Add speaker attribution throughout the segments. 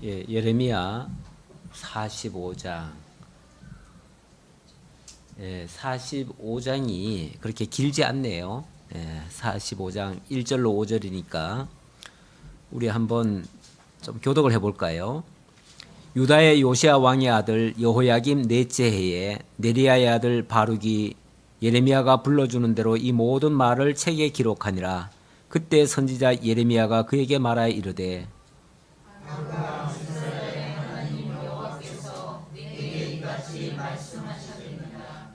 Speaker 1: 예, 예레미야 45장. 예, 45장이 그렇게 길지 않네요. 예, 45장 1절로 5절이니까 우리 한번 좀 교독을 해볼까요? 유다의 요시야 왕의 아들 여호야김 넷째 해에 네리야의 아들 바룩이 예레미야가 불러주는 대로 이 모든 말을 책에 기록하니라. 그때 선지자 예레미야가 그에게 말하여 이르되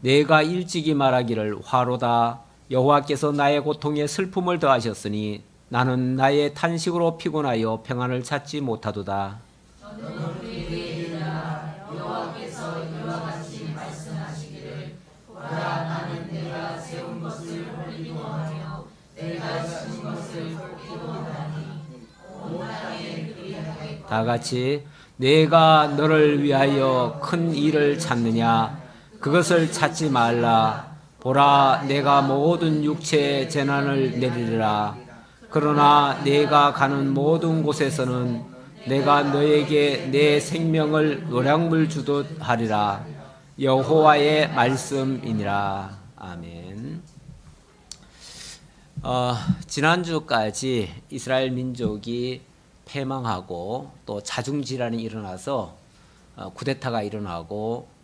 Speaker 1: 내가 일찍이 말하기를 화로다. 여호와께서 나의 고통에 슬픔을 더하셨으니 나는 나의 탄식으로 피곤하여 평안을 찾지 못하도다. 다 같이 내가 너를 위하여 큰 일을 찾느냐? 그것을 찾지 말라. 보라, 내가 모든 육체의 재난을 내리리라. 그러나 내가 가는 모든 곳에서는 내가 너에게 내 생명을 노량물 주듯 하리라. 여호와의 말씀이니라. 아멘. 지난주까지 이스라엘 민족이 패망하고 또 자중질환이 일어나서 쿠데타가 일어나고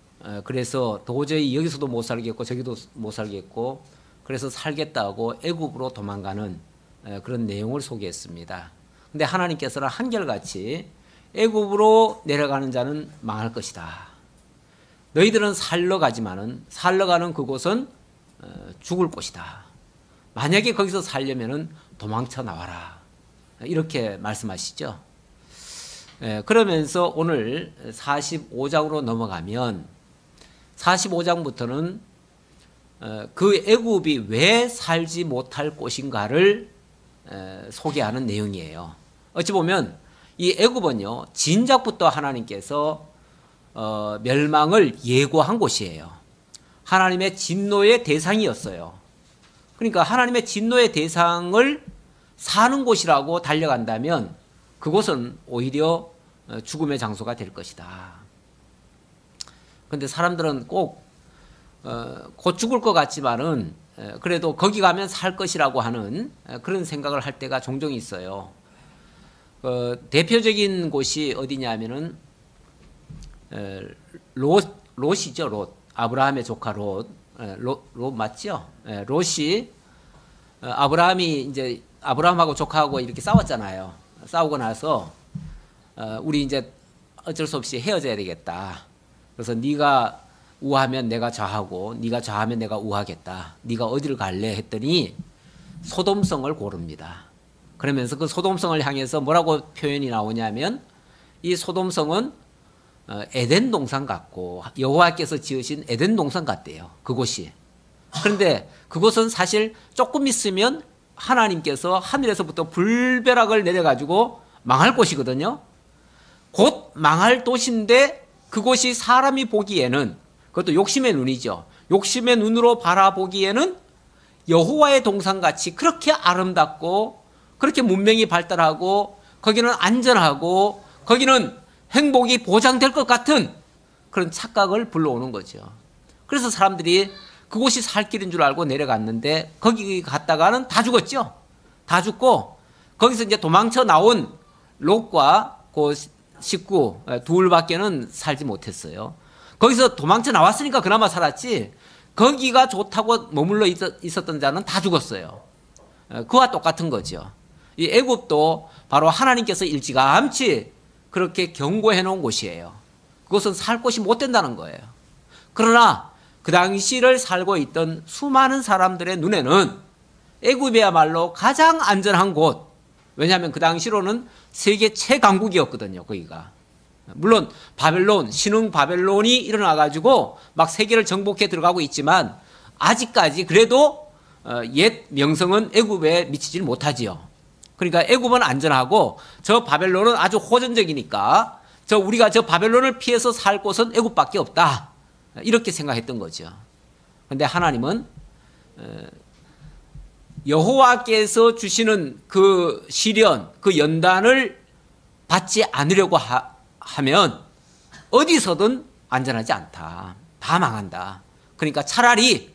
Speaker 1: 그래서 도저히 여기서도 못 살겠고 저기도 못 살겠고 그래서 살겠다고 애굽으로 도망가는 그런 내용을 소개했습니다. 근데 하나님께서는 한결같이 애굽으로 내려가는 자는 망할 것이다. 너희들은 살러 가지만은 살러 가는 그곳은 죽을 곳이다. 만약에 거기서 살려면은 도망쳐 나와라. 이렇게 말씀하시죠. 그러면서 오늘 45장으로 넘어가면 45장부터는 그 애굽이 왜 살지 못할 곳인가를 소개하는 내용이에요. 어찌 보면 이 애굽은요, 진작부터 하나님께서 멸망을 예고한 곳이에요. 하나님의 진노의 대상이었어요. 그러니까 하나님의 진노의 대상을 사는 곳이라고 달려간다면 그곳은 오히려 죽음의 장소가 될 것이다. 그런데 사람들은 꼭 곧 죽을 것 같지만은 그래도 거기 가면 살 것이라고 하는 그런 생각을 할 때가 종종 있어요. 대표적인 곳이 어디냐면은 롯이죠. 롯. 아브라함의 조카 롯. 롯 맞죠? 롯이 아브라함이 이제 아브라함하고 조카하고 이렇게 싸웠잖아요. 싸우고 나서 우리 이제 어쩔 수 없이 헤어져야 되겠다. 그래서 네가 우하면 내가 좌하고 네가 좌하면 내가 우하겠다. 네가 어디를 갈래 했더니 소돔성을 고릅니다. 그러면서 그 소돔성을 향해서 뭐라고 표현이 나오냐면 이 소돔성은 에덴 동산 같고 여호와께서 지으신 에덴 동산 같대요. 그곳이. 그런데 그곳은 사실 조금 있으면 하나님께서 하늘에서부터 불벼락을 내려가지고 망할 곳이거든요. 곧 망할 도시인데 그곳이 사람이 보기에는 그것도 욕심의 눈이죠. 욕심의 눈으로 바라보기에는 여호와의 동산같이 그렇게 아름답고 그렇게 문명이 발달하고 거기는 안전하고 거기는 행복이 보장될 것 같은 그런 착각을 불러오는 거죠. 그래서 사람들이 그곳이 살 길인 줄 알고 내려갔는데 거기 갔다가는 다 죽었죠. 다 죽고 거기서 이제 도망쳐 나온 롯과 그 식구 둘밖에는 살지 못했어요. 거기서 도망쳐 나왔으니까 그나마 살았지 거기가 좋다고 머물러 있었던 자는 다 죽었어요. 그와 똑같은 거죠. 이 애굽도 바로 하나님께서 일찌감치 그렇게 경고해 놓은 곳이에요. 그것은 살 곳이 못 된다는 거예요. 그러나 그 당시를 살고 있던 수많은 사람들의 눈에는 애굽이야말로 가장 안전한 곳. 왜냐하면 그 당시로는 세계 최강국이었거든요. 거기가. 물론 바벨론, 신흥 바벨론이 일어나가지고 막 세계를 정복해 들어가고 있지만 아직까지 그래도 옛 명성은 애굽에 미치질 못하지요. 그러니까 애굽은 안전하고 저 바벨론은 아주 호전적이니까 우리가 저 바벨론을 피해서 살 곳은 애굽밖에 없다. 이렇게 생각했던 거죠. 그런데 하나님은 여호와께서 주시는 그 시련, 그 연단을 받지 않으려고 하면 어디서든 안전하지 않다. 다 망한다. 그러니까 차라리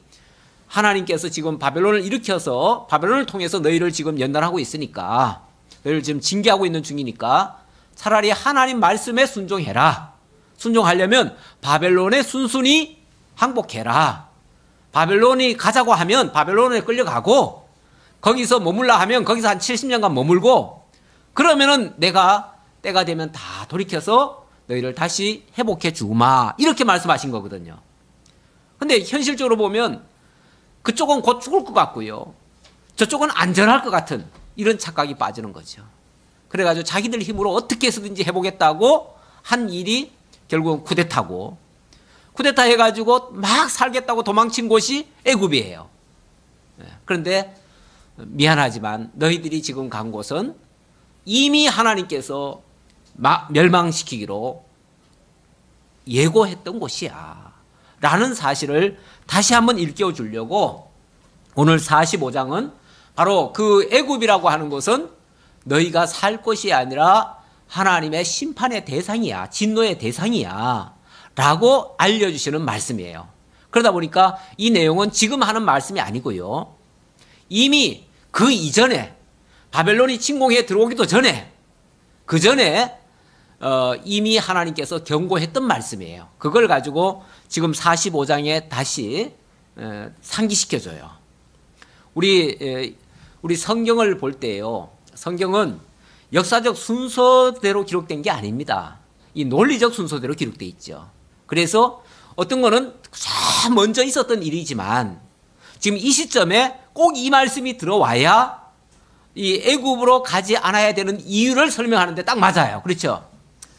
Speaker 1: 하나님께서 지금 바벨론을 일으켜서 바벨론을 통해서 너희를 지금 연단하고 있으니까, 너희를 지금 징계하고 있는 중이니까 차라리 하나님 말씀에 순종해라. 순종하려면 바벨론에 순순히 항복해라. 바벨론이 가자고 하면 바벨론에 끌려가고, 거기서 머물라 하면 거기서 한 70년간 머물고, 그러면은 내가 때가 되면 다 돌이켜서 너희를 다시 회복해 주마. 이렇게 말씀하신 거거든요. 근데 현실적으로 보면 그쪽은 곧 죽을 것 같고요, 저쪽은 안전할 것 같은 이런 착각이 빠지는 거죠. 그래가지고 자기들 힘으로 어떻게 해서든지 해보겠다고 한 일이 결국은 쿠데타고, 쿠데타 해가지고 막 살겠다고 도망친 곳이 애굽이에요. 그런데 미안하지만 너희들이 지금 간 곳은 이미 하나님께서 멸망시키기로 예고했던 곳이야 라는 사실을 다시 한번 일깨워 주려고 오늘 45장은 바로 그 애굽이라고 하는 것은 너희가 살 곳이 아니라 하나님의 심판의 대상이야, 진노의 대상이야 라고 알려주시는 말씀이에요. 그러다 보니까 이 내용은 지금 하는 말씀이 아니고요, 이미 그 이전에 바벨론이 침공해 들어오기도 전에, 그 전에 이미 하나님께서 경고했던 말씀이에요. 그걸 가지고 지금 45장에 다시 상기시켜줘요. 우리 성경을 볼 때요, 성경은 역사적 순서대로 기록된 게 아닙니다. 이 논리적 순서대로 기록되어 있죠. 그래서 어떤 거는 참 먼저 있었던 일이지만 지금 이 시점에 꼭 이 말씀이 들어와야 이 애굽으로 가지 않아야 되는 이유를 설명하는데 딱 맞아요. 그렇죠?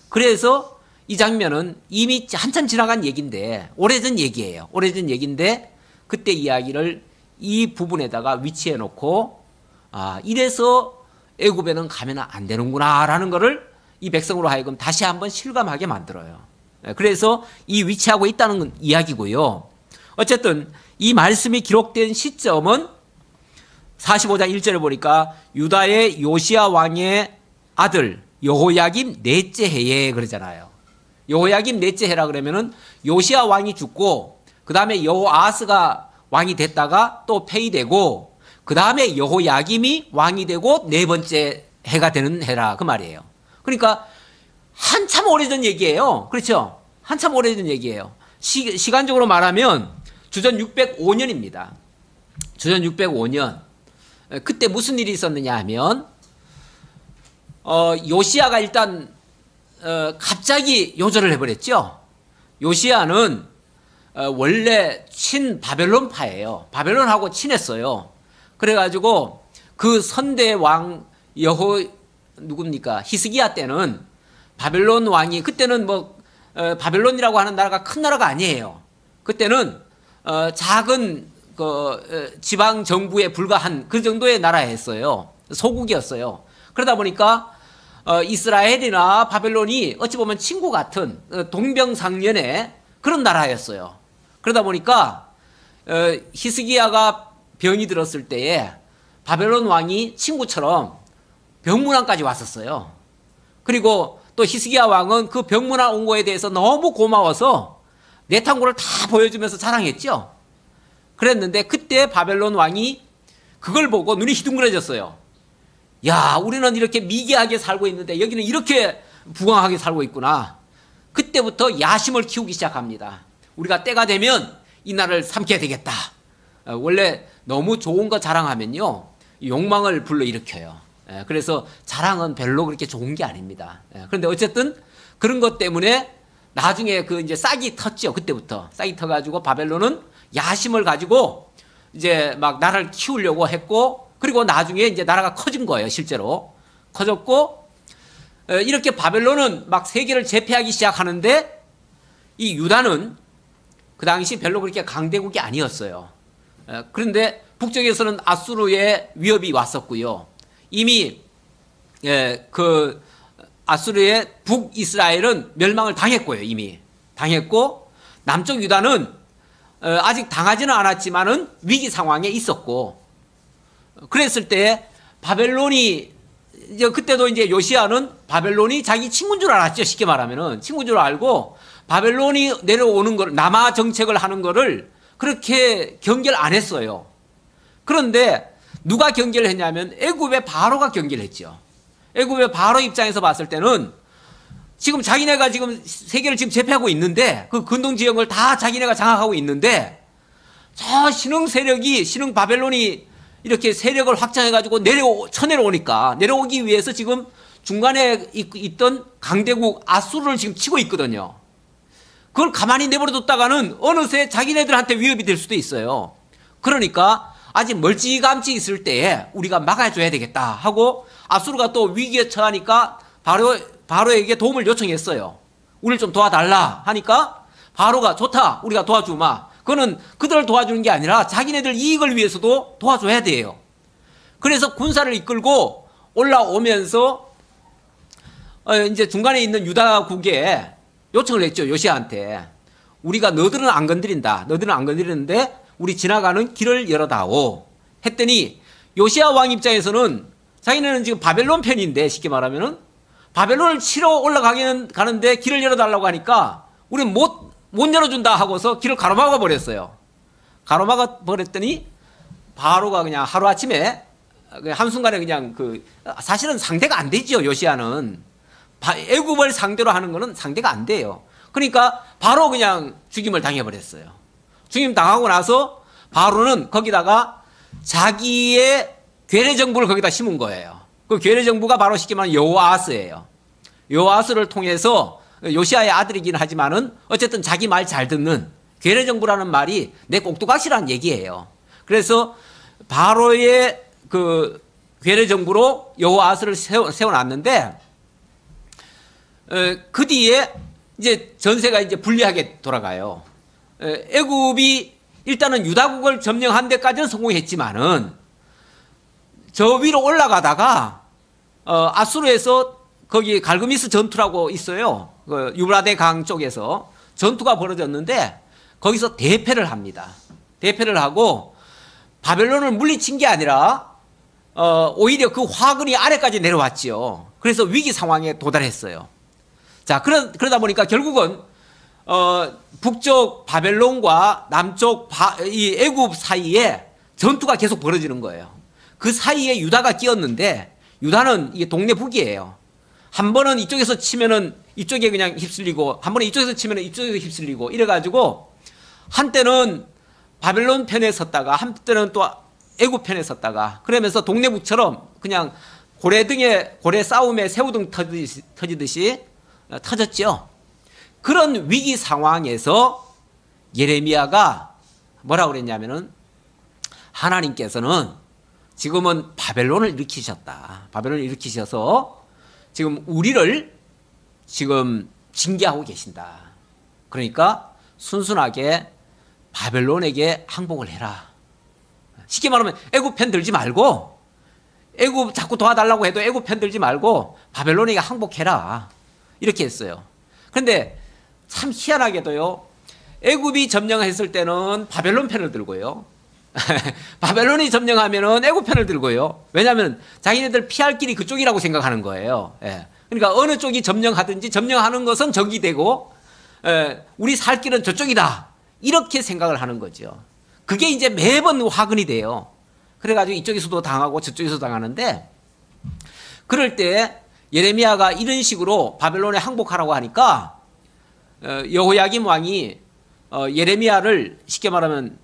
Speaker 1: 그래서 이 장면은 이미 한참 지나간 얘기인데, 오래전 얘기예요. 오래전 얘기인데 그때 이야기를 이 부분에다가 위치해 놓고, 아, 이래서 애굽에는 가면 안 되는구나 라는 거를 이 백성으로 하여금 다시 한번 실감하게 만들어요. 그래서 이 위치하고 있다는 이야기고요. 어쨌든 이 말씀이 기록된 시점은 45장 1절에 보니까 유다의 요시야 왕의 아들 여호야김 넷째 해에 그러잖아요. 여호야김 넷째 해라 그러면은 요시야 왕이 죽고 그 다음에 여호아스가 왕이 됐다가 또 폐위되고 그 다음에 여호야김이 왕이 되고 네 번째 해가 되는 해라 그 말이에요. 그러니까 한참 오래전 얘기예요. 그렇죠? 한참 오래전 얘기예요. 시간적으로 말하면 주전 605년입니다. 주전 605년. 그때 무슨 일이 있었느냐 하면 요시야가 일단 갑자기 요절을 해버렸죠. 요시야는 원래 친 바벨론파예요. 바벨론하고 친했어요. 그래가지고 그 선대 왕 누굽니까? 히스기야 때는 바벨론 왕이, 그때는 바벨론이라고 하는 나라가 큰 나라가 아니에요. 그때는 작은 지방 정부에 불과한 그 정도의 나라였어요. 소국이었어요. 그러다 보니까 이스라엘이나 바벨론이 어찌 보면 친구 같은 동병상련의 그런 나라였어요. 그러다 보니까 히스기야가 병이 들었을 때에 바벨론 왕이 친구처럼 병문안까지 왔었어요. 그리고 또 히스기야 왕은 그 병문안 온 거에 대해서 너무 고마워서 내탕고를 다 보여주면서 자랑했죠. 그랬는데 그때 바벨론 왕이 그걸 보고 눈이 희둥그레졌어요. 야, 우리는 이렇게 미개하게 살고 있는데 여기는 이렇게 부강하게 살고 있구나. 그때부터 야심을 키우기 시작합니다. 우리가 때가 되면 이 나라를 삼켜야 되겠다. 원래 너무 좋은 거 자랑하면요, 욕망을 불러일으켜요. 그래서 자랑은 별로 그렇게 좋은 게 아닙니다. 그런데 어쨌든 그런 것 때문에 나중에 이제 싹이 텄죠. 그때부터 싹이 터가지고 바벨론은 야심을 가지고 이제 막 나라를 키우려고 했고, 그리고 나중에 이제 나라가 커진 거예요. 실제로 커졌고, 이렇게 바벨론은 막 세계를 제패하기 시작하는데 이 유다는 그 당시 별로 그렇게 강대국이 아니었어요. 그런데 북쪽에서는 아수르의 위협이 왔었고요. 이미 그 아수르의 북이스라엘은 멸망을 당했고요. 이미 당했고, 남쪽 유다는 아직 당하지는 않았지만은 위기 상황에 있었고, 그랬을 때 바벨론이 이제 그때도 이제 요시야는 바벨론이 자기 친구인 줄 알았죠. 쉽게 말하면은 친구인 줄 알고 바벨론이 내려오는 걸, 남하 정책을 하는 거를 그렇게 경계를 안 했어요. 그런데 누가 경계를 했냐면 애굽의 바로가 경계를 했죠. 애굽의 바로 입장에서 봤을 때는 지금 자기네가 지금 세계를 지금 제패하고 있는데 그 근동 지역을 다 자기네가 장악하고 있는데 저 신흥 세력이, 신흥 바벨론이 이렇게 세력을 확장해가지고 쳐내려오니까 내려오기 위해서 지금 중간에 있던 강대국 아수르를 지금 치고 있거든요. 그걸 가만히 내버려뒀다가는 어느새 자기네들한테 위협이 될 수도 있어요. 그러니까 아직 멀찌감치 있을 때에 우리가 막아줘야 되겠다 하고 아수르가 또 위기에 처하니까 바로에게 도움을 요청했어요. 우리를 좀 도와달라 하니까 바로가 좋다, 우리가 도와주마. 그거는 그들을 도와주는 게 아니라 자기네들 이익을 위해서도 도와줘야 돼요. 그래서 군사를 이끌고 올라오면서 이제 중간에 있는 유다국에 요청을 했죠. 요시야한테. 우리가 너들은 안 건드린다. 너들은 안 건드리는데 우리 지나가는 길을 열어다오. 했더니 요시야 왕 입장에서는 자기네는 지금 바벨론 편인데 쉽게 말하면은 바벨론을 치러 올라가는데 길을 열어달라고 하니까 우리는 못 열어준다 하고서 길을 가로막아 버렸어요. 가로막아 버렸더니 바로가 그냥 하루아침에 한순간에 그냥 사실은 상대가 안 되죠. 요시야는. 애굽을 상대로 하는 거는 상대가 안 돼요. 그러니까 바로 그냥 죽임을 당해버렸어요. 죽임 당하고 나서 바로는 거기다가 자기의 괴뢰 정부를 거기다 심은 거예요. 그 괴뢰 정부가 바로 쉽게 말하면 여호아스예요. 여호아스를 통해서 요시야의 아들이긴 하지만은 어쨌든 자기 말 잘 듣는 괴뢰 정부라는 말이 내 꼭두각시라는 얘기예요. 그래서 바로의 그 괴뢰 정부로 여호아스를 세워놨는데 그 뒤에 이제 전세가 이제 불리하게 돌아가요. 애굽이 일단은 유다국을 점령한 데까지는 성공했지만은 저 위로 올라가다가 아수르에서 거기 갈그미스 전투라고 있어요. 그 유브라데 강 쪽에서 전투가 벌어졌는데 거기서 대패를 합니다. 대패를 하고 바벨론을 물리친 게 아니라 오히려 그 화근이 아래까지 내려왔죠. 그래서 위기 상황에 도달했어요. 자, 그러다 보니까 결국은 북쪽 바벨론과 남쪽 이 애굽 사이에 전투가 계속 벌어지는 거예요. 그 사이에 유다가 끼었는데 유다는 이게 동네 북이에요. 한 번은 이쪽에서 치면은 이쪽에 그냥 휩쓸리고 한 번은 이쪽에서 치면은 이쪽에서 휩쓸리고 이래가지고 한때는 바벨론 편에 섰다가 한때는 또 애굽 편에 섰다가 그러면서 동네 북처럼 그냥 고래 싸움에 새우등 터지듯이 터졌죠. 그런 위기 상황에서 예레미야가 뭐라고 그랬냐면은 하나님께서는 지금은 바벨론을 일으키셨다. 바벨론을 일으키셔서 지금 우리를 지금 징계하고 계신다. 그러니까 순순하게 바벨론에게 항복을 해라. 쉽게 말하면 애굽 편 들지 말고 애굽 자꾸 도와달라고 해도 애굽 편 들지 말고 바벨론에게 항복해라. 이렇게 했어요. 그런데 참 희한하게도요. 애굽이 점령했을 때는 바벨론 편을 들고요. 바벨론이 점령하면은 애굽 편을 들고요. 왜냐하면 자기네들 피할 길이 그쪽이라고 생각하는 거예요. 예. 그러니까 어느 쪽이 점령하든지 점령하는 것은 적이 되고 우리 살 길은 저쪽이다. 이렇게 생각을 하는 거죠. 그게 이제 매번 화근이 돼요. 그래가지고 이쪽에서도 당하고 저쪽에서도 당하는데 그럴 때 예레미야가 이런 식으로 바벨론에 항복하라고 하니까 여호야김 왕이 예레미야를 쉽게 말하면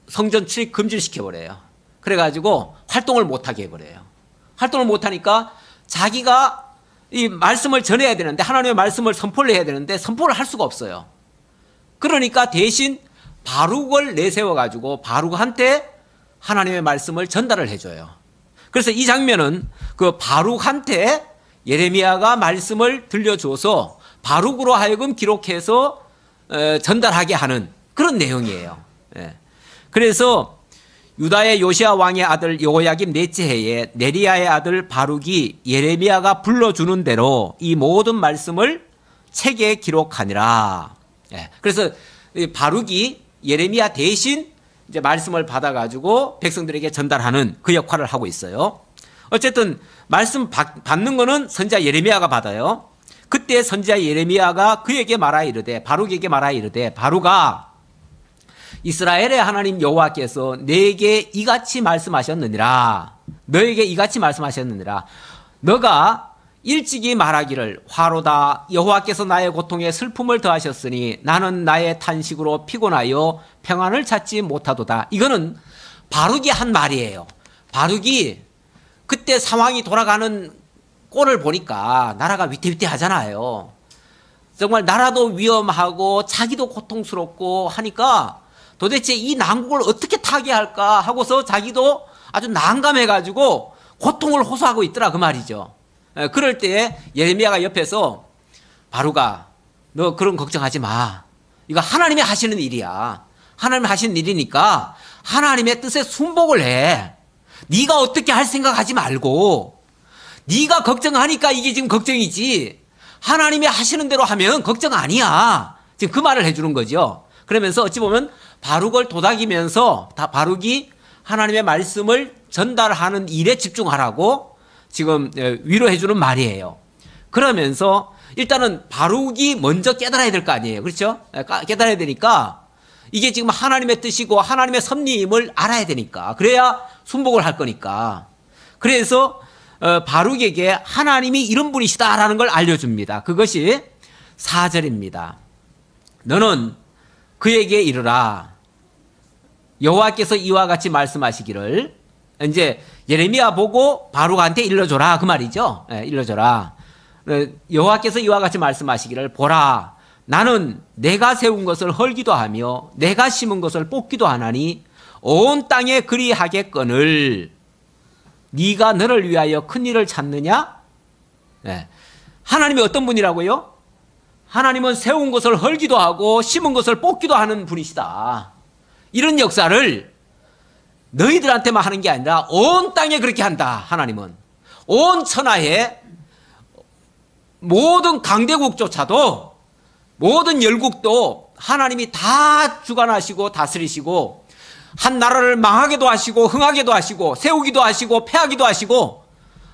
Speaker 1: 성전 출입 금지를 시켜버려요. 그래가지고 활동을 못하게 해버려요. 활동을 못하니까 자기가 이 말씀을 전해야 되는데 하나님의 말씀을 선포를 해야 되는데 선포를 할 수가 없어요. 그러니까 대신 바룩을 내세워가지고 바룩한테 하나님의 말씀을 전달을 해줘요. 그래서 이 장면은 그 바룩한테 예레미야가 말씀을 들려줘서 바룩으로 하여금 기록해서 전달하게 하는 그런 내용이에요. 그래서 유다의 요시야 왕의 아들 여호야김 넷째 해에 네리야의 아들 바룩이 예레미야가 불러주는 대로 이 모든 말씀을 책에 기록하니라. 그래서 바룩이 예레미야 대신 이제 말씀을 받아가지고 백성들에게 전달하는 그 역할을 하고 있어요. 어쨌든 말씀 받는 거는 선지자 예레미야가 받아요. 그때 선지자 예레미야가 그에게 말하 이르되, 바룩에게 말하 이르되, 바룩아, 이스라엘의 하나님 여호와께서 내게 이같이 말씀하셨느니라. 너에게 이같이 말씀하셨느니라. 너가 일찍이 말하기를 화로다. 여호와께서 나의 고통에 슬픔을 더하셨으니 나는 나의 탄식으로 피곤하여 평안을 찾지 못하도다. 이거는 바룩이 한 말이에요. 바룩이 그때 상황이 돌아가는 꼴을 보니까 나라가 위태위태하잖아요. 정말 나라도 위험하고 자기도 고통스럽고 하니까 도대체 이 난국을 어떻게 타개할까 하고서 자기도 아주 난감해가지고 고통을 호소하고 있더라 그 말이죠. 그럴 때 예레미야가 옆에서 바룩아, 너 그런 걱정하지 마. 이거 하나님이 하시는 일이야. 하나님이 하시는 일이니까 하나님의 뜻에 순복을 해. 네가 어떻게 할 생각하지 말고, 네가 걱정하니까 이게 지금 걱정이지, 하나님이 하시는 대로 하면 걱정 아니야. 지금 그 말을 해주는 거죠. 그러면서 어찌 보면 바룩을 도닥이면서 다 바룩이 하나님의 말씀을 전달하는 일에 집중하라고 지금 위로해주는 말이에요. 그러면서 일단은 바룩이 먼저 깨달아야 될 거 아니에요. 그렇죠? 깨달아야 되니까 이게 지금 하나님의 뜻이고 하나님의 섭리임을 알아야 되니까, 그래야 순복을 할 거니까. 그래서 바룩에게 하나님이 이런 분이시다라는 걸 알려줍니다. 그것이 4절입니다. 너는 그에게 이르라. 여호와께서 이와 같이 말씀하시기를, 이제 예레미야 보고 바룩한테 일러줘라 그 말이죠. 일러줘라. 여호와께서 이와 같이 말씀하시기를, 보라, 나는 내가 세운 것을 헐기도 하며 내가 심은 것을 뽑기도 하나니 온 땅에 그리하겠거늘 네가 너를 위하여 큰 일을 찾느냐? 하나님이 어떤 분이라고요? 하나님은 세운 것을 헐기도 하고 심은 것을 뽑기도 하는 분이시다. 이런 역사를 너희들한테만 하는 게 아니라 온 땅에 그렇게 한다. 하나님은 온 천하에 모든 강대국조차도, 모든 열국도 하나님이 다 주관하시고 다스리시고, 한 나라를 망하게도 하시고 흥하게도 하시고 세우기도 하시고 패하기도 하시고,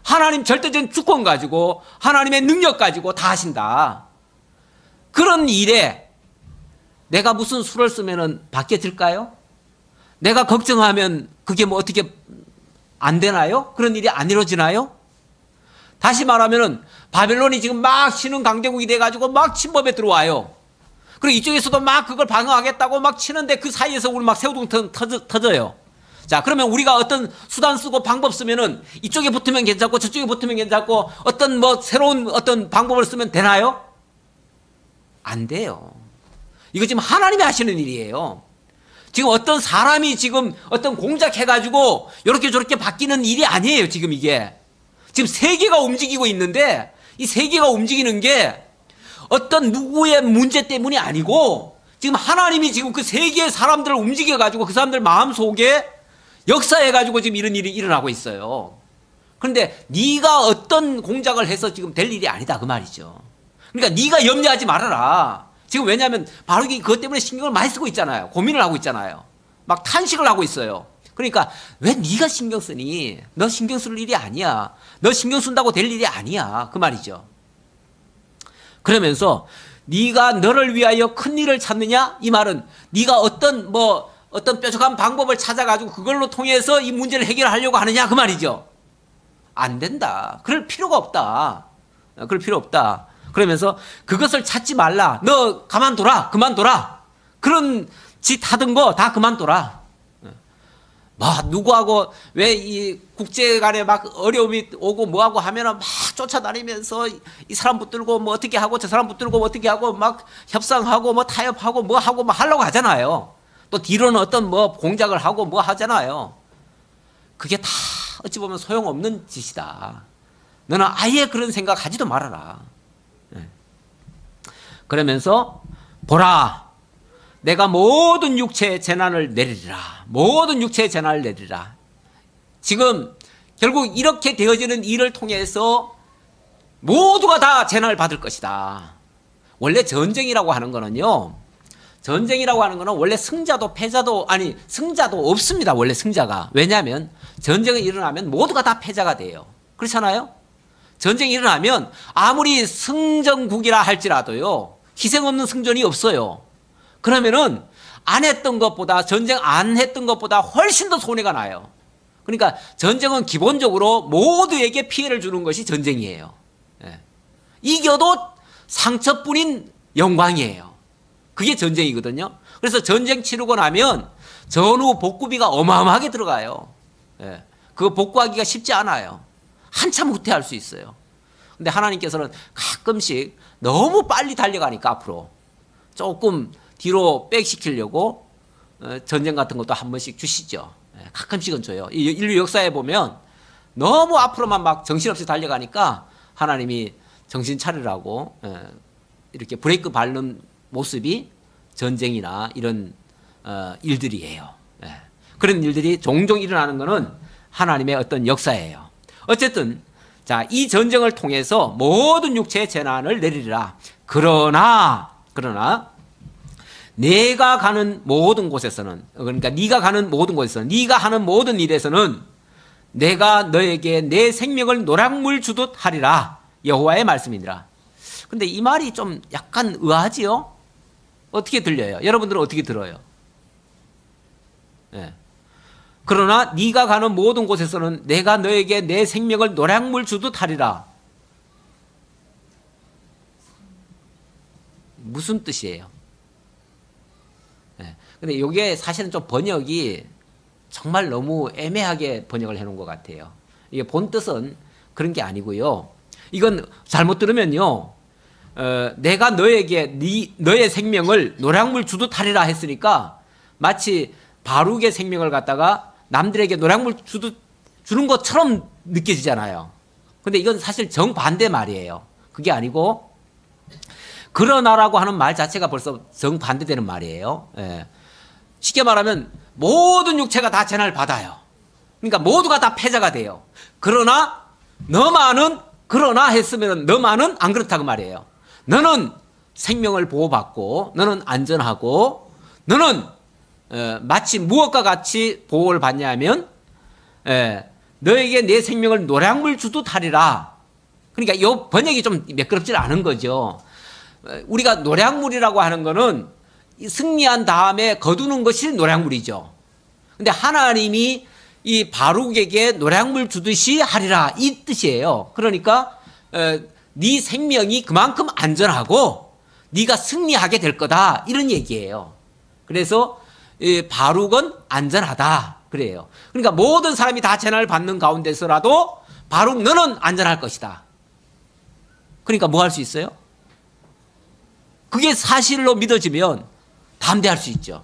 Speaker 1: 하나님 절대적인 주권 가지고 하나님의 능력 가지고 다 하신다. 그런 일에 내가 무슨 수를 쓰면은 바뀌어질까요? 내가 걱정하면 그게 뭐 어떻게 안 되나요? 그런 일이 안 이루어지나요? 다시 말하면은 바벨론이 지금 막 신흥 강대국이 돼가지고 막 침범에 들어와요. 그리고 이쪽에서도 막 그걸 방어하겠다고 막 치는데 그 사이에서 우리 막 새우등 터져요. 자, 그러면 우리가 어떤 수단 쓰고 방법 쓰면은 이쪽에 붙으면 괜찮고 저쪽에 붙으면 괜찮고 어떤 뭐 새로운 어떤 방법을 쓰면 되나요? 안 돼요. 이거 지금 하나님이 하시는 일이에요. 지금 어떤 사람이 지금 어떤 공작해가지고 이렇게 저렇게 바뀌는 일이 아니에요. 지금 이게. 지금 세계가 움직이고 있는데 이 세계가 움직이는 게 어떤 누구의 문제 때문이 아니고 지금 하나님이 지금 그 세계의 사람들을 움직여가지고 그 사람들 마음속에 역사해가지고 지금 이런 일이 일어나고 있어요. 그런데 네가 어떤 공작을 해서 지금 될 일이 아니다 그 말이죠. 그러니까 네가 염려하지 말아라. 지금 왜냐하면 바룩이 그것 때문에 신경을 많이 쓰고 있잖아요. 고민을 하고 있잖아요. 막 탄식을 하고 있어요. 그러니까 왜 네가 신경 쓰니? 너 신경 쓸 일이 아니야. 너 신경 쓴다고 될 일이 아니야. 그 말이죠. 그러면서 네가 너를 위하여 큰 일을 찾느냐? 이 말은 네가 어떤 뾰족한 방법을 찾아가지고 그걸로 통해서 이 문제를 해결하려고 하느냐 그 말이죠. 안 된다. 그럴 필요가 없다. 그럴 필요 없다. 그러면서 그것을 찾지 말라. 너 그만둬라. 그런 짓 하던 거 다 그만둬라. 누구하고 왜 이 국제 간에 막 어려움이 오고 뭐하고 하면은 막 쫓아다니면서 이 사람 붙들고 뭐 어떻게 하고 저 사람 붙들고 뭐 어떻게 하고 막 협상하고 뭐 타협하고 뭐 하고 뭐 하려고 하잖아요. 또 뒤로는 어떤 뭐 공작을 하고 뭐 하잖아요. 그게 다 어찌 보면 소용없는 짓이다. 너는 아예 그런 생각 하지도 말아라. 그러면서 보라, 내가 모든 육체의 재난을 내리리라. 모든 육체의 재난을 내리리라. 지금 결국 이렇게 되어지는 일을 통해서 모두가 다 재난을 받을 것이다. 원래 전쟁이라고 하는 거는요, 전쟁이라고 하는 거는 원래 승자도 패자도 승자도 없습니다. 원래 승자가. 왜냐하면 전쟁이 일어나면 모두가 다 패자가 돼요. 그렇잖아요? 전쟁이 일어나면 아무리 승전국이라 할지라도요, 희생 없는 승전이 없어요. 그러면은 안 했던 것보다, 전쟁 안 했던 것보다 훨씬 더 손해가 나요. 그러니까 전쟁은 기본적으로 모두에게 피해를 주는 것이 전쟁이에요. 예. 이겨도 상처뿐인 영광이에요. 그게 전쟁이거든요. 그래서 전쟁 치르고 나면 전후 복구비가 어마어마하게 들어가요. 예. 그거 복구하기가 쉽지 않아요. 한참 후퇴할 수 있어요. 근데 하나님께서는 가끔씩 너무 빨리 달려가니까 앞으로 조금 뒤로 백시키려고 전쟁 같은 것도 한 번씩 주시죠. 가끔씩은 줘요. 인류 역사에 보면 너무 앞으로만 막 정신없이 달려가니까 하나님이 정신 차리라고 이렇게 브레이크 밟는 모습이 전쟁이나 이런 일들이에요. 그런 일들이 종종 일어나는 것은 하나님의 어떤 역사예요. 어쨌든 자, 이 전쟁을 통해서 모든 육체의 재난을 내리리라. 그러나 내가 가는 모든 곳에서는, 그러니까 네가 가는 모든 곳에서는, 네가 하는 모든 일에서는 내가 너에게 내 생명을 노량물 주듯 하리라. 여호와의 말씀이니라. 근데 이 말이 좀 약간 의아하지요? 어떻게 들려요? 여러분들은 어떻게 들어요? 네. 그러나 네가 가는 모든 곳에서는 내가 너에게 내 생명을 노량물 주듯 하리라. 무슨 뜻이에요? 근데 이게 사실은 좀 번역이 정말 너무 애매하게 번역을 해놓은 것 같아요. 이게 본 뜻은 그런 게 아니고요. 이건 잘못 들으면요, 내가 너에게 너의 생명을 노량물 주듯 하리라 했으니까 마치 바룩의 생명을 갖다가 남들에게 노량물 주는 것처럼 느껴지잖아요. 근데 이건 사실 정반대 말이에요. 그게 아니고 그러나라고 하는 말 자체가 벌써 정반대되는 말이에요. 예. 쉽게 말하면 모든 육체가 다 재난을 받아요. 그러니까 모두가 다 패자가 돼요. 그러나 너만은, 그러나 했으면 너만은 안 그렇다고 말이에요. 너는 생명을 보호받고 너는 안전하고 너는 마치 무엇과 같이 보호를 받냐면 너에게 내 생명을 노량물 주듯 하리라. 그러니까 이 번역이 좀 매끄럽지 않은 거죠. 우리가 노량물이라고 하는 거는 승리한 다음에 거두는 것이 노량물이죠. 근데 하나님이 이 바룩에게 노량물 주듯이 하리라, 이 뜻이에요. 그러니까 네 생명이 그만큼 안전하고 네가 승리하게 될 거다, 이런 얘기예요. 그래서 바룩은 안전하다 그래요. 그러니까 모든 사람이 다 재난을 받는 가운데서라도 바룩 너는 안전할 것이다. 그러니까 뭐 할 수 있어요? 그게 사실로 믿어지면 담대할 수 있죠.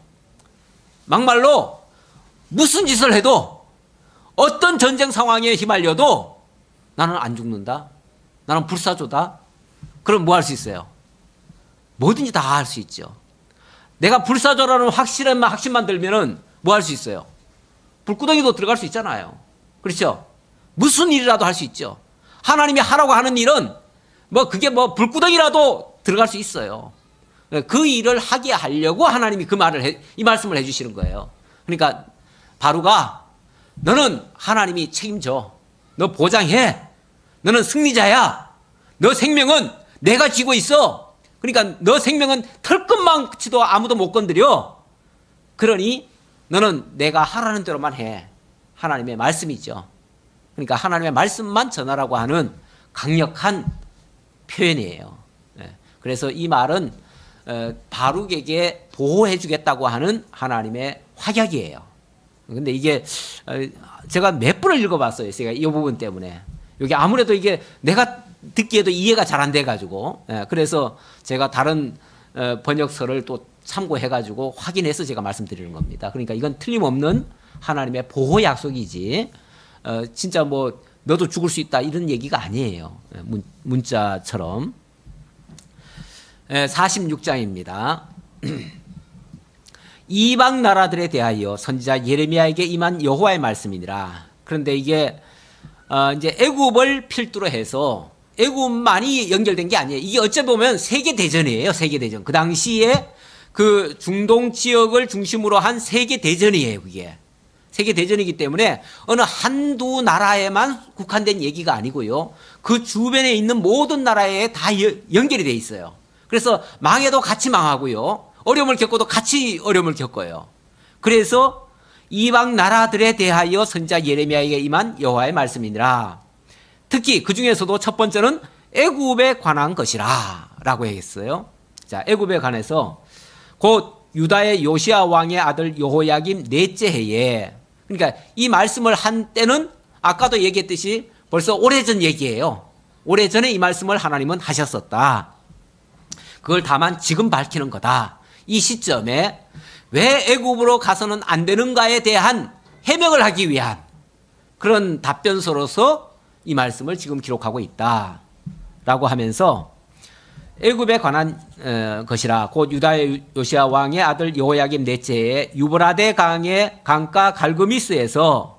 Speaker 1: 막말로 무슨 짓을 해도, 어떤 전쟁 상황에 휘말려도 나는 안 죽는다, 나는 불사조다, 그럼 뭐 할 수 있어요? 뭐든지 다 할 수 있죠. 내가 불사조라는 확신만 들면은 뭐 할 수 있어요? 불구덩이도 들어갈 수 있잖아요. 그렇죠? 무슨 일이라도 할 수 있죠. 하나님이 하라고 하는 일은 그게 불구덩이라도 들어갈 수 있어요. 그 일을 하게 하려고 하나님이 이 말씀을 해주시는 거예요. 그러니까 바룩아, 너는 하나님이 책임져. 너 보장해. 너는 승리자야. 너 생명은 내가 쥐고 있어. 그러니까 너 생명은 털끝만치도 아무도 못 건드려. 그러니 너는 내가 하라는 대로만 해. 하나님의 말씀이죠. 그러니까 하나님의 말씀만 전하라고 하는 강력한 표현이에요. 그래서 이 말은 바룩에게 보호해 주겠다고 하는 하나님의 확약이에요. 근데 이게 제가 몇 번을 읽어봤어요. 제가 이 부분 때문에. 여기 아무래도 이게 내가 듣기에도 이해가 잘 안 돼가지고, 그래서 제가 다른 번역서를 또 참고해가지고 확인해서 제가 말씀드리는 겁니다. 그러니까 이건 틀림없는 하나님의 보호 약속이지, 진짜 너도 죽을 수 있다 이런 얘기가 아니에요. 문자처럼. 46장입니다. 이방 나라들에 대하여 선지자 예레미야에게 임한 여호와의 말씀이니라. 그런데 이게 이제 애굽을 필두로 해서 애굽만이 연결된 게 아니에요. 이게 어찌 보면 세계 대전이에요. 세계 대전. 그 당시에 그 중동 지역을 중심으로 한 세계 대전이에요. 그게 세계 대전이기 때문에 어느 한두 나라에만 국한된 얘기가 아니고요. 그 주변에 있는 모든 나라에 다 연결이 돼 있어요. 그래서 망해도 같이 망하고요. 어려움을 겪어도 같이 어려움을 겪어요. 그래서 이방 나라들에 대하여 선지자 예레미야에게 임한 여호와의 말씀이니라. 특히 그 중에서도 첫 번째는 애굽에 관한 것이라 라고 했어요. 자, 애굽에 관해서 곧 유다의 요시야 왕의 아들 여호야김 넷째 해에, 그러니까 이 말씀을 한 때는 아까도 얘기했듯이 벌써 오래전 얘기예요. 오래전에 이 말씀을 하나님은 하셨었다. 그걸 다만 지금 밝히는 거다. 이 시점에 왜 애굽으로 가서는 안 되는가에 대한 해명을 하기 위한 그런 답변서로서 이 말씀을 지금 기록하고 있다 라고 하면서 애굽에 관한 것이라 곧 유다의 요시야 왕의 아들 여호야김 넷째에 유브라데 강의 강가 갈그미스에서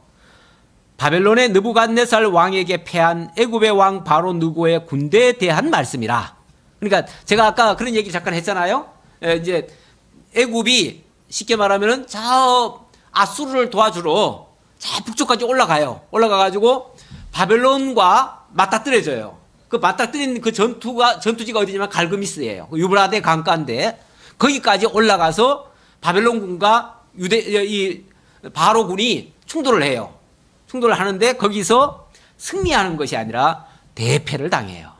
Speaker 1: 바벨론의 느부갓네살 왕에게 패한 애굽의 왕 바로 느고의 군대에 대한 말씀이라. 그러니까 제가 아까 그런 얘기 잠깐 했잖아요. 이제 애굽이 쉽게 말하면은 저 아수르를 도와주러 저 북쪽까지 올라가요. 올라가가지고 바벨론과 맞닥뜨려져요. 그 맞닥뜨린 그 전투지가 어디냐면 갈그미스예요. 유브라데 강가인데 거기까지 올라가서 바벨론군과 이 바로군이 충돌을 해요. 충돌을 하는데 거기서 승리하는 것이 아니라 대패를 당해요.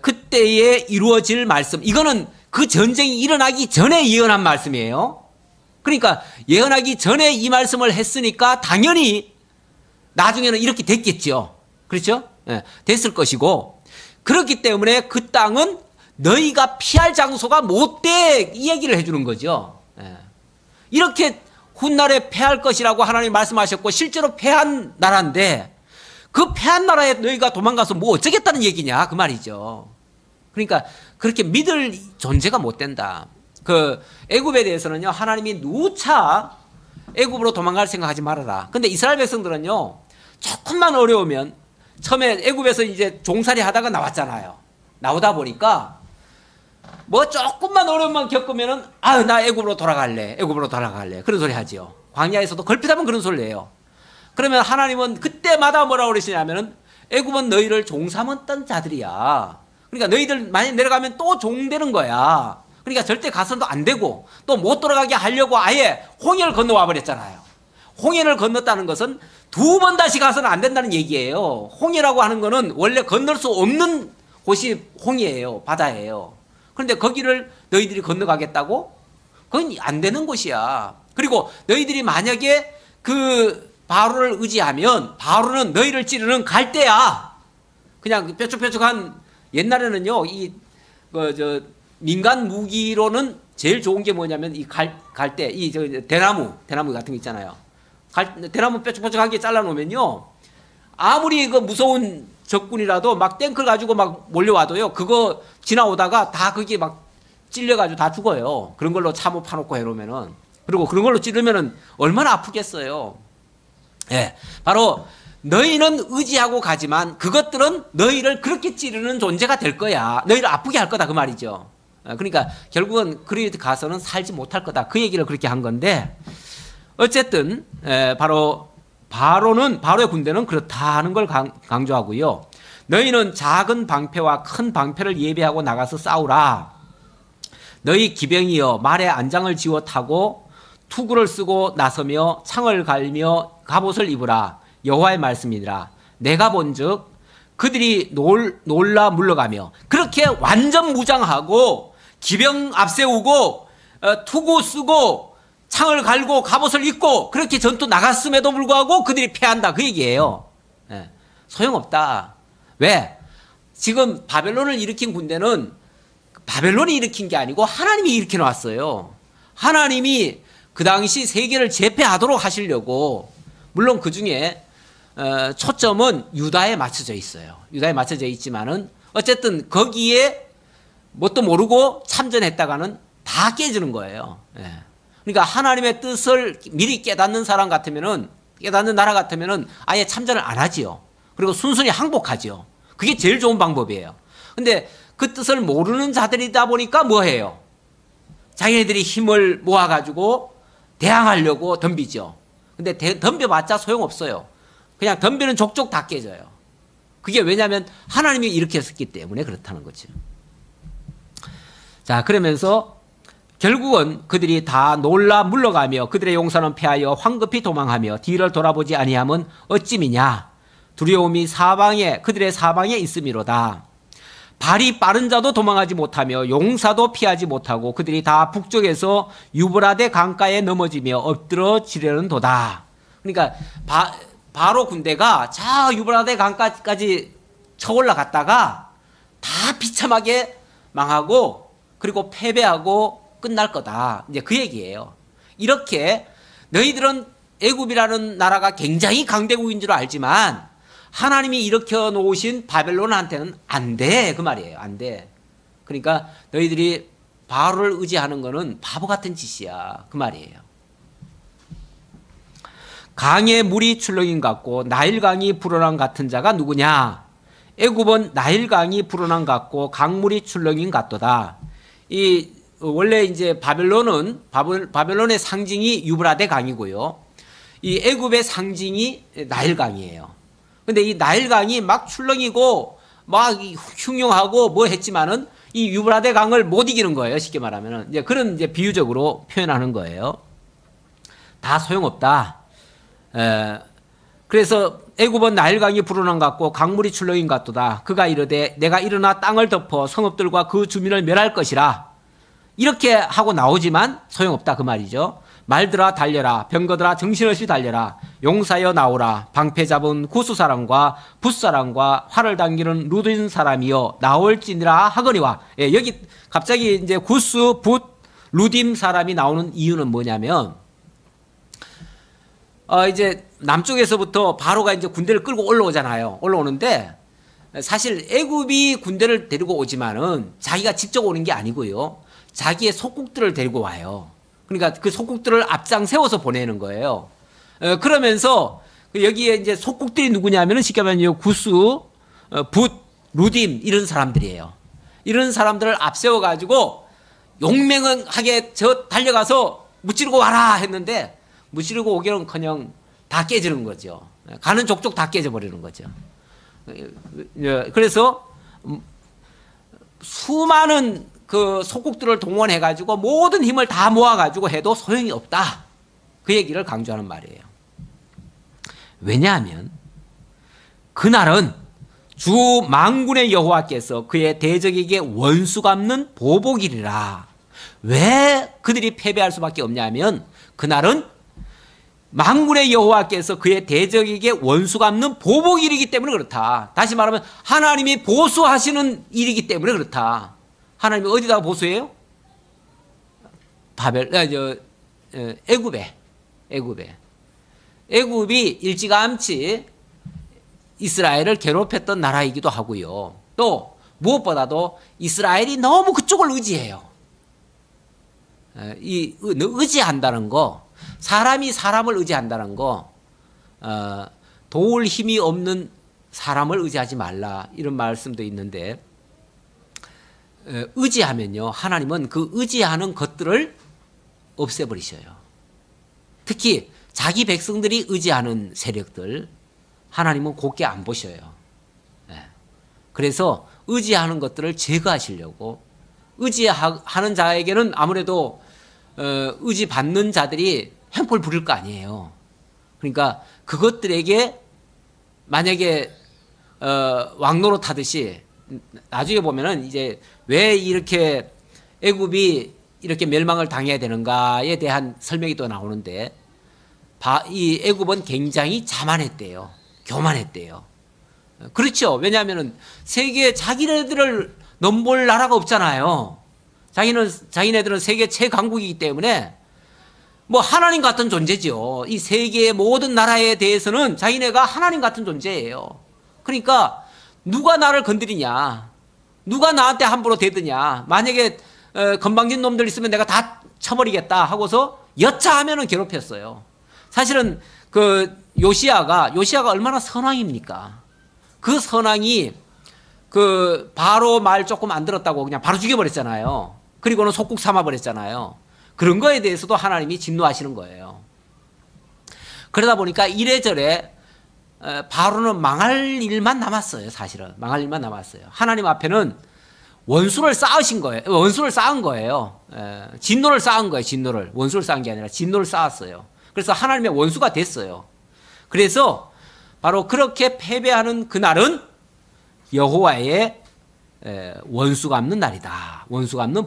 Speaker 1: 그때에 이루어질 말씀, 이거는 그 전쟁이 일어나기 전에 예언한 말씀이에요. 그러니까 예언하기 전에 이 말씀을 했으니까 당연히 나중에는 이렇게 됐겠죠. 그렇죠? 됐을 것이고, 그렇기 때문에 그 땅은 너희가 피할 장소가 못 돼, 이 얘기를 해주는 거죠. 이렇게 훗날에 패할 것이라고 하나님이 말씀하셨고 실제로 패한 나라인데 그 패한 나라에 너희가 도망가서 뭐 어쩌겠다는 얘기냐 그 말이죠. 그러니까 그렇게 믿을 존재가 못 된다. 그 애굽에 대해서는요, 하나님이 누차 애굽으로 도망갈 생각하지 말아라. 근데 이스라엘 백성들은요, 조금만 어려우면 처음에 애굽에서 이제 종살이 하다가 나왔잖아요. 나오다 보니까 뭐 조금만 어려움만 겪으면은 나 애굽으로 돌아갈래. 애굽으로 돌아갈래. 그런 소리 하지요. 광야에서도 걸핏하면 그런 소리를 해요. 그러면 하나님은 그때마다 뭐라고 그러시냐면은 애굽은 너희를 종삼았던 자들이야. 그러니까 너희들 많이 내려가면 또 종되는 거야. 그러니까 절대 가서도 안 되고 또 못 돌아가게 하려고 아예 홍해를 건너와 버렸잖아요. 홍해를 건넜다는 것은 두 번 다시 가서는 안 된다는 얘기예요. 홍해라고 하는 거는 원래 건널 수 없는 곳이 홍해예요. 바다예요. 그런데 거기를 너희들이 건너가겠다고? 그건 안 되는 곳이야. 그리고 너희들이 만약에 그 바로를 의지하면 바로는 너희를 찌르는 갈대야. 그냥 뾰족뾰족한, 옛날에는요, 민간 무기로는 제일 좋은 게 뭐냐면 이 갈대, 대나무 같은 거 있잖아요. 대나무 뾰족뾰족하게 잘라놓으면요, 아무리 그 무서운 적군이라도 막 탱크를 가지고 막 몰려와도요, 그거 지나오다가 다 그게 막 찔려가지고 다 죽어요. 그런 걸로 참호 파놓고 해놓으면은. 그리고 그런 걸로 찌르면은 얼마나 아프겠어요. 예, 바로 너희는 의지하고 가지만 그것들은 너희를 그렇게 찌르는 존재가 될 거야. 너희를 아프게 할 거다 그 말이죠. 그러니까 결국은 그리 가서는 살지 못할 거다. 그 얘기를 그렇게 한 건데, 어쨌든 바로의 군대는 그렇다 하는 걸 강조하고요. 너희는 작은 방패와 큰 방패를 예비하고 나가서 싸우라. 너희 기병이여 말에 안장을 지워 타고 투구를 쓰고 나서며 창을 갈며 갑옷을 입으라. 여호와의 말씀이니라. 내가 본즉 그들이 놀라 물러가며, 그렇게 완전 무장하고 기병 앞세우고 투구 쓰고 창을 갈고 갑옷을 입고 그렇게 전투 나갔음에도 불구하고 그들이 패한다 그 얘기예요. 소용없다. 왜? 지금 바벨론을 일으킨 군대는 바벨론이 일으킨 게 아니고 하나님이 일으켜 놨어요. 하나님이 그 당시 세계를 제패하도록 하시려고, 물론 그 중에 초점은 유다에 맞춰져 있어요. 유다에 맞춰져 있지만은 어쨌든 거기에 뭣도 모르고 참전했다가는 다 깨지는 거예요. 그러니까 하나님의 뜻을 미리 깨닫는 사람 같으면은, 깨닫는 나라 같으면은 아예 참전을 안 하지요. 그리고 순순히 항복하지요. 그게 제일 좋은 방법이에요. 근데 그 뜻을 모르는 자들이다 보니까 뭐 해요? 자기네들이 힘을 모아가지고 대항하려고 덤비죠. 근데 덤벼봤자 소용없어요. 그냥 덤비는 족족 다 깨져요. 그게 왜냐하면 하나님이 이렇게 했기 때문에 그렇다는 거죠. 자, 그러면서 결국은 그들이 다 놀라 물러가며 그들의 용사는 패하여 황급히 도망하며 뒤를 돌아보지 아니함은 어찌미냐. 두려움이 그들의 사방에 있음이로다. 발이 빠른 자도 도망하지 못하며 용사도 피하지 못하고 그들이 다 북쪽에서 유브라데 강가에 넘어지며 엎드러지려는 도다. 그러니까 바로 군대가 저 유브라데 강가까지 쳐 올라갔다가 다 비참하게 망하고 그리고 패배하고 끝날 거다. 이제 그 얘기예요. 이렇게 너희들은 애굽이라는 나라가 굉장히 강대국인 줄 알지만 하나님이 일으켜 놓으신 바벨론한테는 안 돼. 그 말이에요. 안 돼. 그러니까 너희들이 바로를 의지하는 거는 바보 같은 짓이야. 그 말이에요. 강에 물이 출렁임 같고 나일강이 불어난 같은 자가 누구냐? 애굽은 나일강이 불어난 같고 강물이 출렁임 같도다. 원래 이제 바벨론의 상징이 유브라데 강이고요. 이 애굽의 상징이 나일강이에요. 근데 이 나일강이 막 출렁이고 막 흉흉하고 뭐 했지만은 이 유브라데 강을 못 이기는 거예요. 쉽게 말하면은 이제 그런 이제 비유적으로 표현하는 거예요. 다 소용없다. 그래서 애굽은 나일강이 불어난 것 같고 강물이 출렁인 것 같도다. 그가 이르되 내가 일어나 땅을 덮어 성읍들과 그 주민을 멸할 것이라. 이렇게 하고 나오지만 소용없다 그 말이죠. 말들아 달려라. 병거들아 정신없이 달려라. 용사여 나오라. 방패 잡은 구스 사람과 붓 사람과 활을 당기는 루딘 사람이여 나올지니라 하거니와. 예, 여기 갑자기 이제 구스, 붓, 루딤 사람이 나오는 이유는 뭐냐면 이제 남쪽에서부터 바로가 이제 군대를 끌고 올라오잖아요. 올라오는데 사실 애굽이 군대를 데리고 오지만은 자기가 직접 오는 게 아니고요. 자기의 속국들을 데리고 와요. 그러니까 그 속국들을 앞장 세워서 보내는 거예요. 그러면서 여기에 이제 속국들이 누구냐면은 쉽게 말하면 구스, 붓, 루딤 이런 사람들이에요. 이런 사람들을 앞세워 가지고 용맹하게 달려가서 무찌르고 와라 했는데 무찌르고 오기는커녕 다 깨지는 거죠. 가는 족족 다 깨져 버리는 거죠. 그래서 수많은 그 속국들을 동원해 가지고 모든 힘을 다 모아 가지고 해도 소용이 없다. 그 얘기를 강조하는 말이에요. 왜냐하면 그날은 주 만군의 여호와께서 그의 대적에게 원수 갚는 보복일이라. 왜 그들이 패배할 수밖에 없냐면 그날은 만군의 여호와께서 그의 대적에게 원수 갚는 보복일이기 때문에 그렇다. 다시 말하면 하나님이 보수하시는 일이기 때문에 그렇다. 하나님이 어디다가 보수해요? 애굽에. 애굽이 일찌감치 이스라엘을 괴롭혔던 나라이기도 하고요. 또 무엇보다도 이스라엘이 너무 그쪽을 의지해요. 의지한다는 거, 사람이 사람을 의지한다는 거, 도울 힘이 없는 사람을 의지하지 말라 이런 말씀도 있는데 의지하면요 하나님은 그 의지하는 것들을 없애버리셔요. 특히 자기 백성들이 의지하는 세력들 하나님은 곱게 안 보셔요. 그래서 의지하는 것들을 제거하시려고 의지하는 자에게는 아무래도 의지받는 자들이 횡포를 부릴 거 아니에요. 그러니까 그것들에게 만약에 왕노릇 하듯이 나중에 보면은 이제 왜 이렇게 애굽이 이렇게 멸망을 당해야 되는가에 대한 설명이 또 나오는데 이 애굽은 굉장히 자만했대요. 교만했대요. 그렇죠. 왜냐하면은 세계에 자기네들을 넘볼 나라가 없잖아요. 자기네들은 세계 최강국이기 때문에 뭐 하나님 같은 존재죠. 이 세계의 모든 나라에 대해서는 자기네가 하나님 같은 존재예요. 그러니까 누가 나를 건드리냐, 누가 나한테 함부로 대드냐, 만약에 건방진 놈들 있으면 내가 다 쳐버리겠다 하고서 여차하면은 괴롭혔어요. 사실은 그 요시야가 얼마나 선왕입니까? 그 선왕이 그 바로 말 조금 안 들었다고 그냥 바로 죽여버렸잖아요. 그리고는 속국 삼아버렸잖아요. 그런 거에 대해서도 하나님이 진노하시는 거예요. 그러다 보니까 이래저래 바로는 망할 일만 남았어요. 사실은 망할 일만 남았어요. 하나님 앞에는 원수를 쌓으신 거예요. 원수를 쌓은 거예요. 진노를 쌓은 거예요. 진노를. 원수를 쌓은 게 아니라 진노를 쌓았어요. 그래서 하나님의 원수가 됐어요. 그래서 바로 그렇게 패배하는 그날은 여호와의 원수 갚는 날이다. 원수 갚는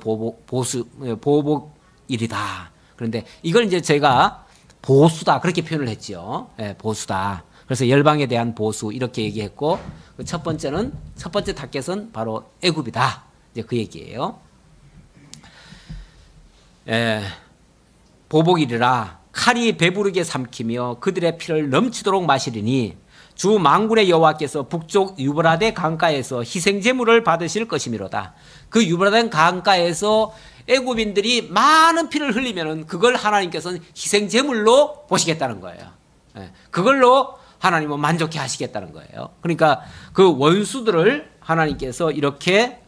Speaker 1: 보복일이다. 그런데 이걸 이제 제가 보수다 그렇게 표현을 했죠. 보수다. 그래서 열방에 대한 보수 이렇게 얘기했고, 첫 번째 타겟은 바로 애굽이다. 이제 그 얘기예요. 보복이라 칼이 배부르게 삼키며 그들의 피를 넘치도록 마시리니 주 만군의 여호와께서 북쪽 유브라데 강가에서 희생 제물을 받으실 것이미로다. 그 유브라데 강가에서 애굽인들이 많은 피를 흘리면은 그걸 하나님께서는 희생 제물로 보시겠다는 거예요. 그걸로 하나님은 만족해 하시겠다는 거예요. 그러니까 그 원수들을 하나님께서 이렇게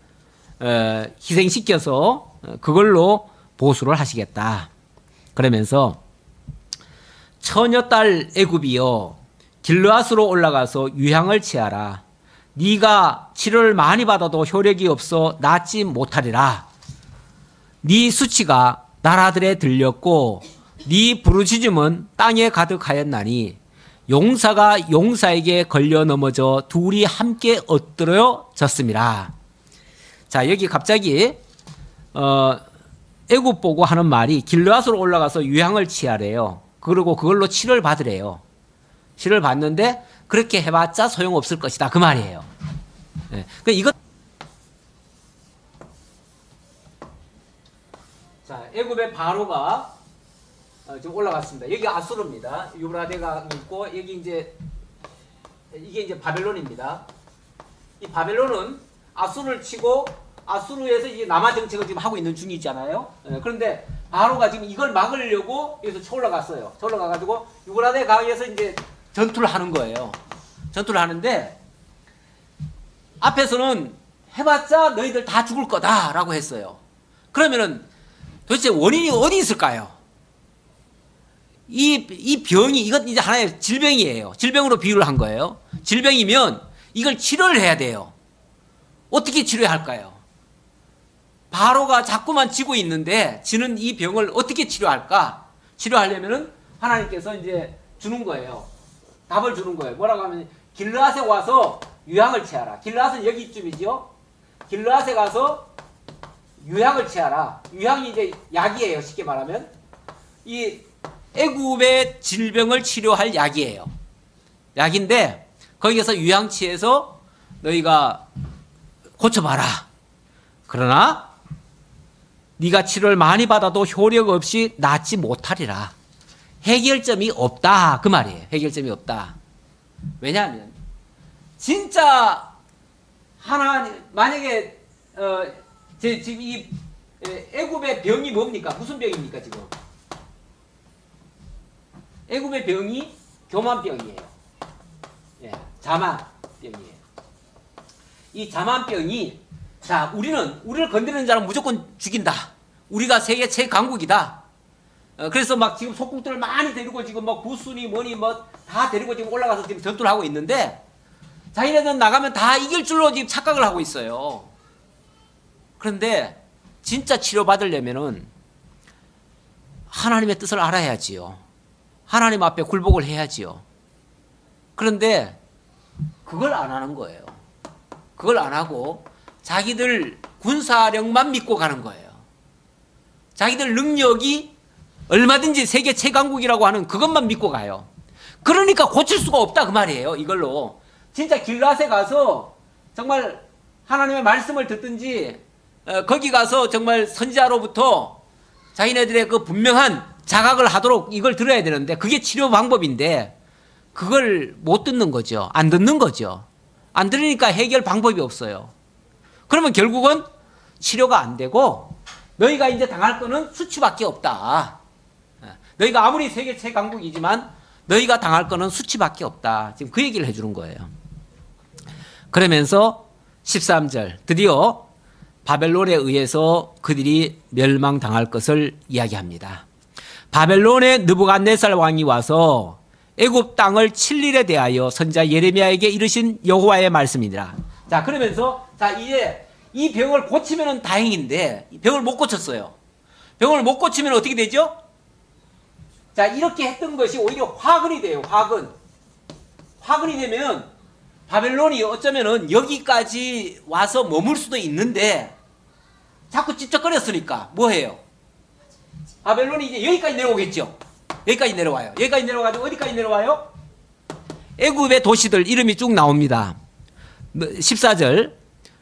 Speaker 1: 희생시켜서 그걸로 보수를 하시겠다. 그러면서 처녀딸 애굽이여 길르앗으로 올라가서 유향을 취하라. 네가 치료를 많이 받아도 효력이 없어 낫지 못하리라. 네 수치가 나라들에 들렸고 네 부르짖음은 땅에 가득하였나니 용사가 용사에게 걸려 넘어져 둘이 함께 엎드려졌습니다. 자, 여기 갑자기 애굽 보고 하는 말이 길르앗으로 올라가서 유향을 취하래요. 그리고 그걸로 치료를 받으래요. 치료를 받는데 그렇게 해봤자 소용없을 것이다 그 말이에요. 그러니까 이것 자, 애굽의 바로가 지금 올라갔습니다. 여기 아수르입니다. 유브라데가 있고 여기 이제 이게 이제 바벨론입니다. 이 바벨론은 아수르를 치고 아수르에서 이제 남아 정책을 지금 하고 있는 중이잖아요. 그런데 바로가 지금 이걸 막으려고 여기서 쳐올라갔어요. 쳐올라가가지고 유브라데 강에서 이제 전투를 하는 거예요. 전투를 하는데 앞에서는 해봤자 너희들 다 죽을 거다라고 했어요. 그러면은 도대체 원인이 어디 있을까요? 이 병이 이것 이제 하나의 질병이에요. 질병으로 비유를 한 거예요. 질병이면 이걸 치료를 해야 돼요. 어떻게 치료해야 할까요? 바로가 자꾸만 지고 있는데 지는 이 병을 어떻게 치료할까? 치료하려면은 하나님께서 이제 주는 거예요. 답을 주는 거예요. 뭐라고 하면 길르앗에 와서 유향을 취하라. 길르앗은 여기쯤이죠. 길르앗에 가서 유향을 취하라. 유향이 이제 약이에요. 쉽게 말하면 이 애굽의 질병을 치료할 약이에요. 약인데 거기에서 유향 취해서 너희가 고쳐봐라. 그러나 네가 치료를 많이 받아도 효력 없이 낫지 못하리라. 해결점이 없다 그 말이에요. 해결점이 없다. 왜냐하면 진짜 하나님 만약에 지금 이 애굽의 병이 뭡니까? 무슨 병입니까 지금? 애굽의 병이 교만병이에요. 자만병이에요. 이 자만병이 자 우리를 건드리는 자는 무조건 죽인다. 우리가 세계 최강국이다. 그래서 막 지금 속국들을 많이 데리고 지금 뭐 구순이 뭐니 뭐 다 데리고 지금 올라가서 지금 전투를 하고 있는데 자기네들은 나가면 다 이길 줄로 지금 착각을 하고 있어요. 그런데 진짜 치료받으려면은 하나님의 뜻을 알아야지요. 하나님 앞에 굴복을 해야지요. 그런데 그걸 안 하는 거예요. 그걸 안 하고 자기들 군사력만 믿고 가는 거예요. 자기들 능력이 얼마든지 세계 최강국이라고 하는 그것만 믿고 가요. 그러니까 고칠 수가 없다 그 말이에요. 이걸로 진짜 길앗에 가서 정말 하나님의 말씀을 듣든지 거기 가서 정말 선지자로부터 자기네들의 그 분명한 자각을 하도록 이걸 들어야 되는데 그게 치료 방법인데 그걸 못 듣는 거죠. 안 듣는 거죠. 안 들으니까 해결 방법이 없어요. 그러면 결국은 치료가 안 되고 너희가 이제 당할 거는 수치밖에 없다. 너희가 아무리 세계 최강국이지만 너희가 당할 거는 수치밖에 없다. 지금 그 얘기를 해주는 거예요. 그러면서 13절 드디어 바벨론에 의해서 그들이 멸망당할 것을 이야기합니다. 바벨론의 느부갓네살 왕이 와서 애굽 땅을 7일에 대하여 선지자 예레미야에게 이르신 여호와의 말씀이니라. 자, 그러면서 자, 이제 이 병을 고치면은 다행인데 병을 못 고쳤어요. 병을 못 고치면 어떻게 되죠? 자, 이렇게 했던 것이 오히려 화근이 돼요. 화근이 되면 바벨론이 어쩌면은 여기까지 와서 머물 수도 있는데 자꾸 찝쩍거렸으니까 뭐 해요? 바벨론이 이제 여기까지 내려오겠죠. 여기까지 내려와요. 여기까지 내려가지고 어디까지 내려와요? 애굽의 도시들 이름이 쭉 나옵니다. 14절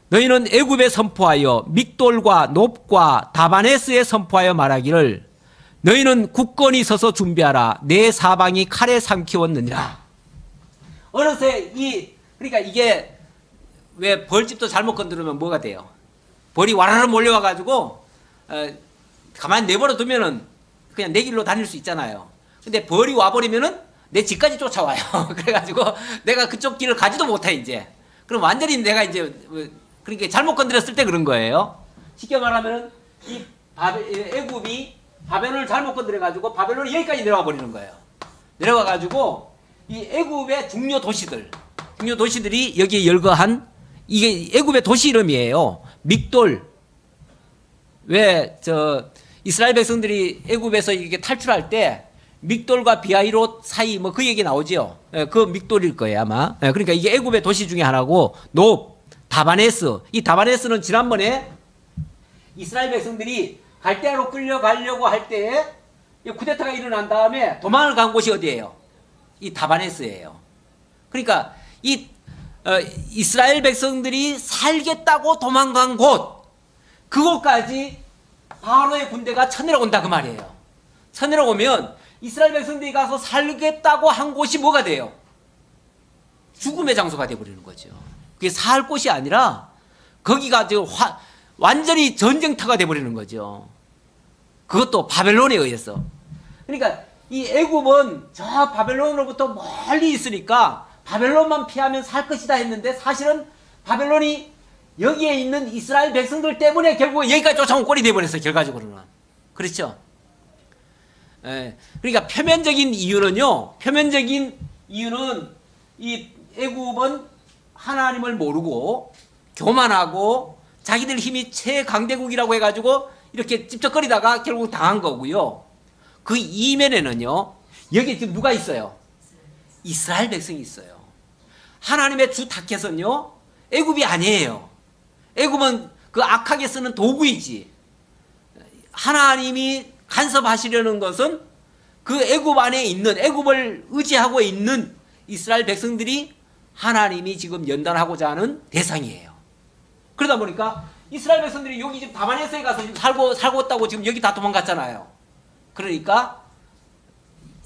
Speaker 1: 너희는 애굽에 선포하여 믹돌과 놉과 다바네스에 선포하여 말하기를 너희는 굳건히 서서 준비하라. 내 사방이 칼에 삼키웠느니라. 어느새 그러니까 이게 왜 벌집도 잘못 건드리면 뭐가 돼요? 벌이 와라라 몰려와가지고 가만히 내버려 두면은 그냥 내 길로 다닐 수 있잖아요. 근데 벌이 와버리면은 내 집까지 쫓아와요. 그래가지고 내가 그쪽 길을 가지도 못해 이제. 그럼 완전히 내가 이제 그러니까 잘못 건드렸을 때 그런 거예요. 쉽게 말하면은 이 애굽이 바벨론을 잘못 건드려가지고 바벨론이 여기까지 내려와 버리는 거예요. 내려와가지고 이 애굽의 중요 도시들이 여기에 열거한 이게 애굽의 도시 이름이에요. 믹돌. 왜 이스라엘 백성들이 애굽에서 이게 탈출할 때 믹돌과 비하이롯 사이 뭐 그 얘기 나오죠. 그 믹돌일 거예요 아마. 그러니까 이게 애굽의 도시 중에 하나고 놉, 다바네스. 이 다바네스는 지난번에 이스라엘 백성들이 갈대아로 끌려가려고 할 때 쿠데타가 일어난 다음에 도망을 간 곳이 어디예요? 이 다바네스예요. 그러니까 이스라엘 백성들이 살겠다고 도망간 곳 그곳까지 바로의 군대가 쳐내려온다 그 말이에요. 쳐내려오면 이스라엘 백성들이 가서 살겠다고 한 곳이 뭐가 돼요? 죽음의 장소가 되어버리는 거죠. 그게 살 곳이 아니라 거기가 지금 완전히 전쟁터가 되어버리는 거죠. 그것도 바벨론에 의해서. 그러니까 이 애굽은 저 바벨론으로부터 멀리 있으니까 바벨론만 피하면 살 것이다 했는데 사실은 바벨론이 여기에 있는 이스라엘 백성들 때문에 결국 여기까지 쫓아온 꼴이 되어버렸어요. 결과적으로는. 그렇죠? 그러니까 표면적인 이유는 이 애굽은 하나님을 모르고 교만하고 자기들 힘이 최강대국이라고 해가지고 이렇게 찝쩍거리다가 결국 당한 거고요. 그 이면에는요, 여기 지금 누가 있어요? 이스라엘 백성이 있어요. 하나님의 주 타켓은요, 애굽이 아니에요. 애굽은 그 악하게 쓰는 도구이지. 하나님이 간섭하시려는 것은 그 애굽 안에 있는, 애굽을 의지하고 있는 이스라엘 백성들이 하나님이 지금 연단하고자 하는 대상이에요. 그러다 보니까 이스라엘 백성들이 여기 지금 다바네스에 가서 지금 살고 있다고 지금 여기 다 도망갔잖아요. 그러니까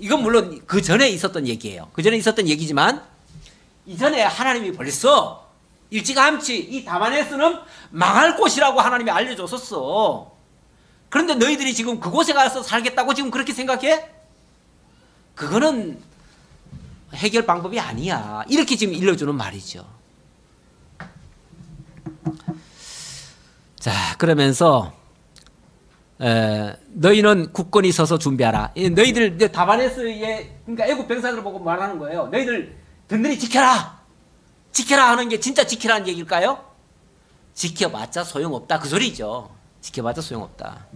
Speaker 1: 이건 물론 그 전에 있었던 얘기예요. 그 전에 있었던 얘기지만 이전에 하나님이 벌써 일찌감치 이 다바네스는 망할 곳이라고 하나님이 알려줬었어. 그런데 너희들이 지금 그곳에 가서 살겠다고 지금 그렇게 생각해? 그거는 해결 방법이 아니야. 이렇게 지금 일러주는 말이죠. 자, 그러면서 너희는 굳건히 서서 준비하라. 너희들 다바네스의 그러니까 애굽 병사들을 보고 말하는 거예요. 너희들 든든히 지켜라. 지켜라 하는 게 진짜 지키라는 얘기일까요? 지켜봤자 소용없다 그 소리죠. 지켜봤자 소용없다.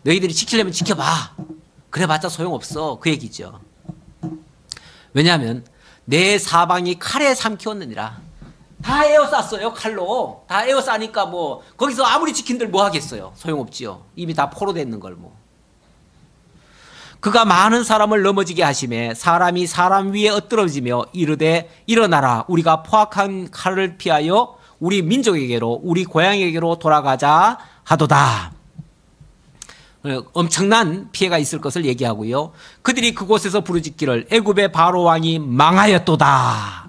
Speaker 1: 너희들이 지키려면 지켜봐. 그래봤자 소용없어 그 얘기죠. 왜냐하면 내 사방이 칼에 삼키웠느니라. 다 에워쌌어요. 칼로 다 에워싸니까 뭐 거기서 아무리 지킨들 뭐 하겠어요. 소용없지요. 이미 다 포로됐는 걸 뭐. 그가 많은 사람을 넘어지게 하심에 사람이 사람 위에 엎드러지며 이르되 일어나라 우리가 포악한 칼을 피하여 우리 민족에게로 우리 고향에게로 돌아가자 하도다. 엄청난 피해가 있을 것을 얘기하고요. 그들이 그곳에서 부르짖기를 애굽의 바로 왕이 망하였도다.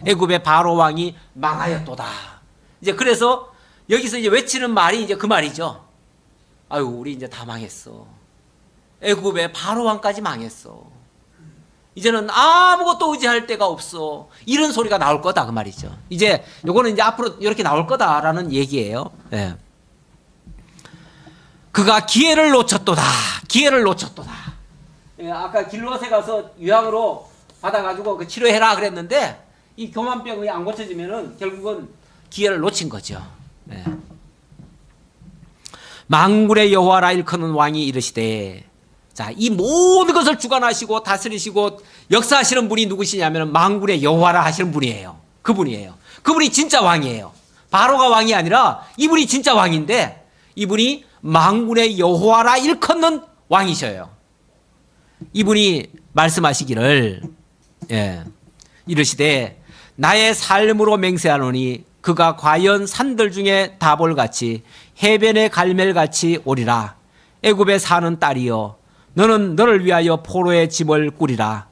Speaker 1: 애굽의 바로 왕이 망하였도다. 이제 그래서 여기서 이제 외치는 말이 이제 그 말이죠. 아유, 우리 이제 다 망했어. 애굽의 바로 왕까지 망했어. 이제는 아무것도 의지할 데가 없어. 이런 소리가 나올 거다 그 말이죠. 이제 요거는 이제 앞으로 이렇게 나올 거다라는 얘기예요. 예. 그가 기회를 놓쳤도다. 기회를 놓쳤도다. 예, 아까 길롯에 가서 유황으로 받아가지고 그 치료해라 그랬는데 이 교만병이 안 고쳐지면은 결국은 기회를 놓친 거죠. 예. 만군의 여호와라 일컫는 왕이 이르시되, 자, 이 모든 것을 주관하시고 다스리시고 역사하시는 분이 누구시냐면 만군의 여호와라 하시는 분이에요. 그분이에요. 그분이 진짜 왕이에요. 바로가 왕이 아니라 이분이 진짜 왕인데 이분이 만군의 여호와라 일컫는 왕이셔요. 이분이 말씀하시기를, 예, 이르시되 나의 삶으로 맹세하노니 그가 과연 산들 중에 다볼같이 해변의 갈멜같이 오리라. 애굽에 사는 딸이여, 너는 너를 위하여 포로의 집을 꾸리라.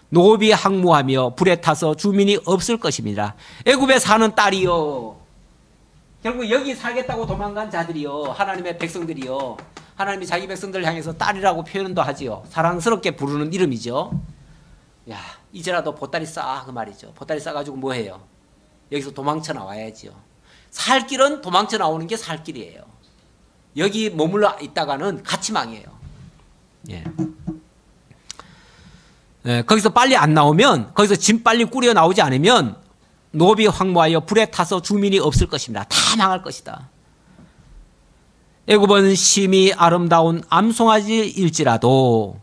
Speaker 1: 노비 항무하며 불에 타서 주민이 없을 것입니다. 애굽에 사는 딸이여, 결국 여기 살겠다고 도망간 자들이요, 하나님의 백성들이요, 하나님이 자기 백성들을 향해서 딸이라고 표현도 하지요. 사랑스럽게 부르는 이름이죠. 야, 이제라도 보따리 싸 그 말이죠. 보따리 싸가지고 뭐 해요? 여기서 도망쳐 나와야지요. 살 길은 도망쳐 나오는 게 살 길이에요. 여기 머물러 있다가는 같이 망해요. 예. 예, 거기서 빨리 안 나오면, 거기서 짐 빨리 꾸려 나오지 않으면 노비 황무하여 불에 타서 주민이 없을 것입니다. 다 망할 것이다. 애굽은 심히 아름다운 암송아지일지라도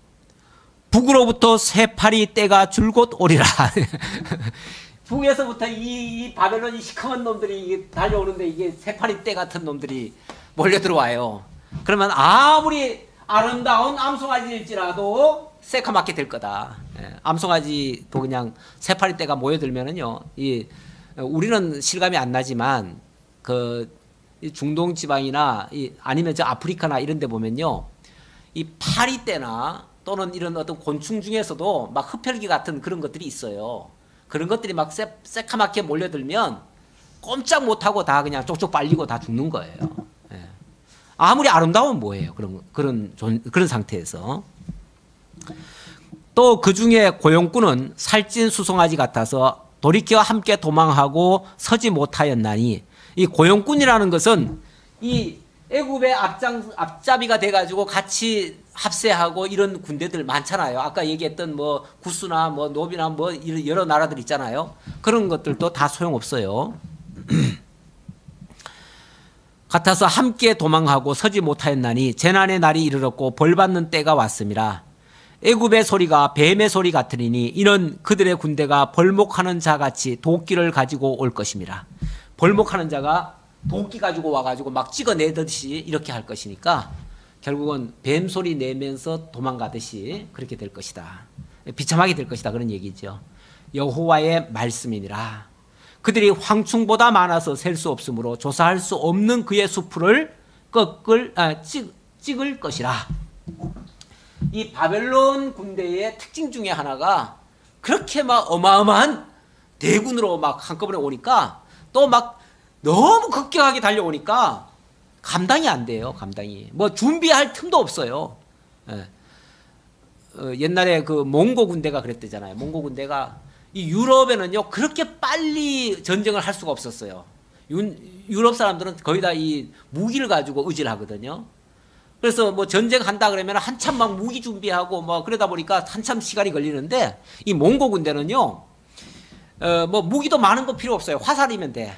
Speaker 1: 북으로부터 새파리 떼가 줄곧 오리라. 북에서부터 이 바벨론이 시커먼 놈들이 달려오는데 이게 새파리 떼 같은 놈들이 몰려 들어와요. 그러면 아무리 아름다운 암송아지일지라도 새카맣게 될 거다. 예, 암송아지도 그냥 새파리 떼가 모여들면은요, 우리는 실감이 안 나지만 이 중동 지방이나 아니면 저 아프리카나 이런 데 보면요, 이 파리 떼나 또는 이런 어떤 곤충 중에서도 막 흡혈귀 같은 그런 것들이 있어요. 그런 것들이 막 새카맣게 몰려들면 꼼짝 못하고 다 그냥 쪽쪽 빨리고 다 죽는 거예요. 예. 아무리 아름다우면 뭐예요? 그런 상태에서. 또 그 중에 고용꾼은 살찐 수송아지 같아서 돌이켜 함께 도망하고 서지 못하였나니, 이 고용꾼이라는 것은 이 애굽의 앞잡이가 돼가지고 같이 합세하고 이런 군대들 많잖아요. 아까 얘기했던 뭐 구스나 뭐 노비나 뭐 여러 나라들 있잖아요. 그런 것들도 다 소용없어요. 같아서 함께 도망하고 서지 못하였나니 재난의 날이 이르렀고 벌받는 때가 왔습니다. 애굽의 소리가 뱀의 소리 같으리니 이는 그들의 군대가 벌목하는 자같이 도끼를 가지고 올 것입니다. 벌목하는 자가 도끼 가지고 와가지고 막 찍어내듯이 이렇게 할 것이니까 결국은 뱀 소리 내면서 도망가듯이 그렇게 될 것이다. 비참하게 될 것이다. 그런 얘기죠. 여호와의 말씀이니라. 그들이 황충보다 많아서 셀 수 없으므로 조사할 수 없는 그의 수풀을 찍을 것이라. 이 바벨론 군대의 특징 중에 하나가 그렇게 막 어마어마한 대군으로 막 한꺼번에 오니까 또 막 너무 급격하게 달려오니까 감당이 안 돼요. 감당이. 뭐 준비할 틈도 없어요. 예. 옛날에 그 몽고 군대가 그랬대잖아요. 몽고 군대가 이 유럽에는요 그렇게 빨리 전쟁을 할 수가 없었어요. 유럽 사람들은 거의 다 이 무기를 가지고 의지를 하거든요. 그래서 뭐 전쟁한다 그러면 한참 막 무기 준비하고 뭐 그러다 보니까 한참 시간이 걸리는데 이 몽고 군대는요 뭐 무기도 많은 거 필요 없어요. 화살이면 돼.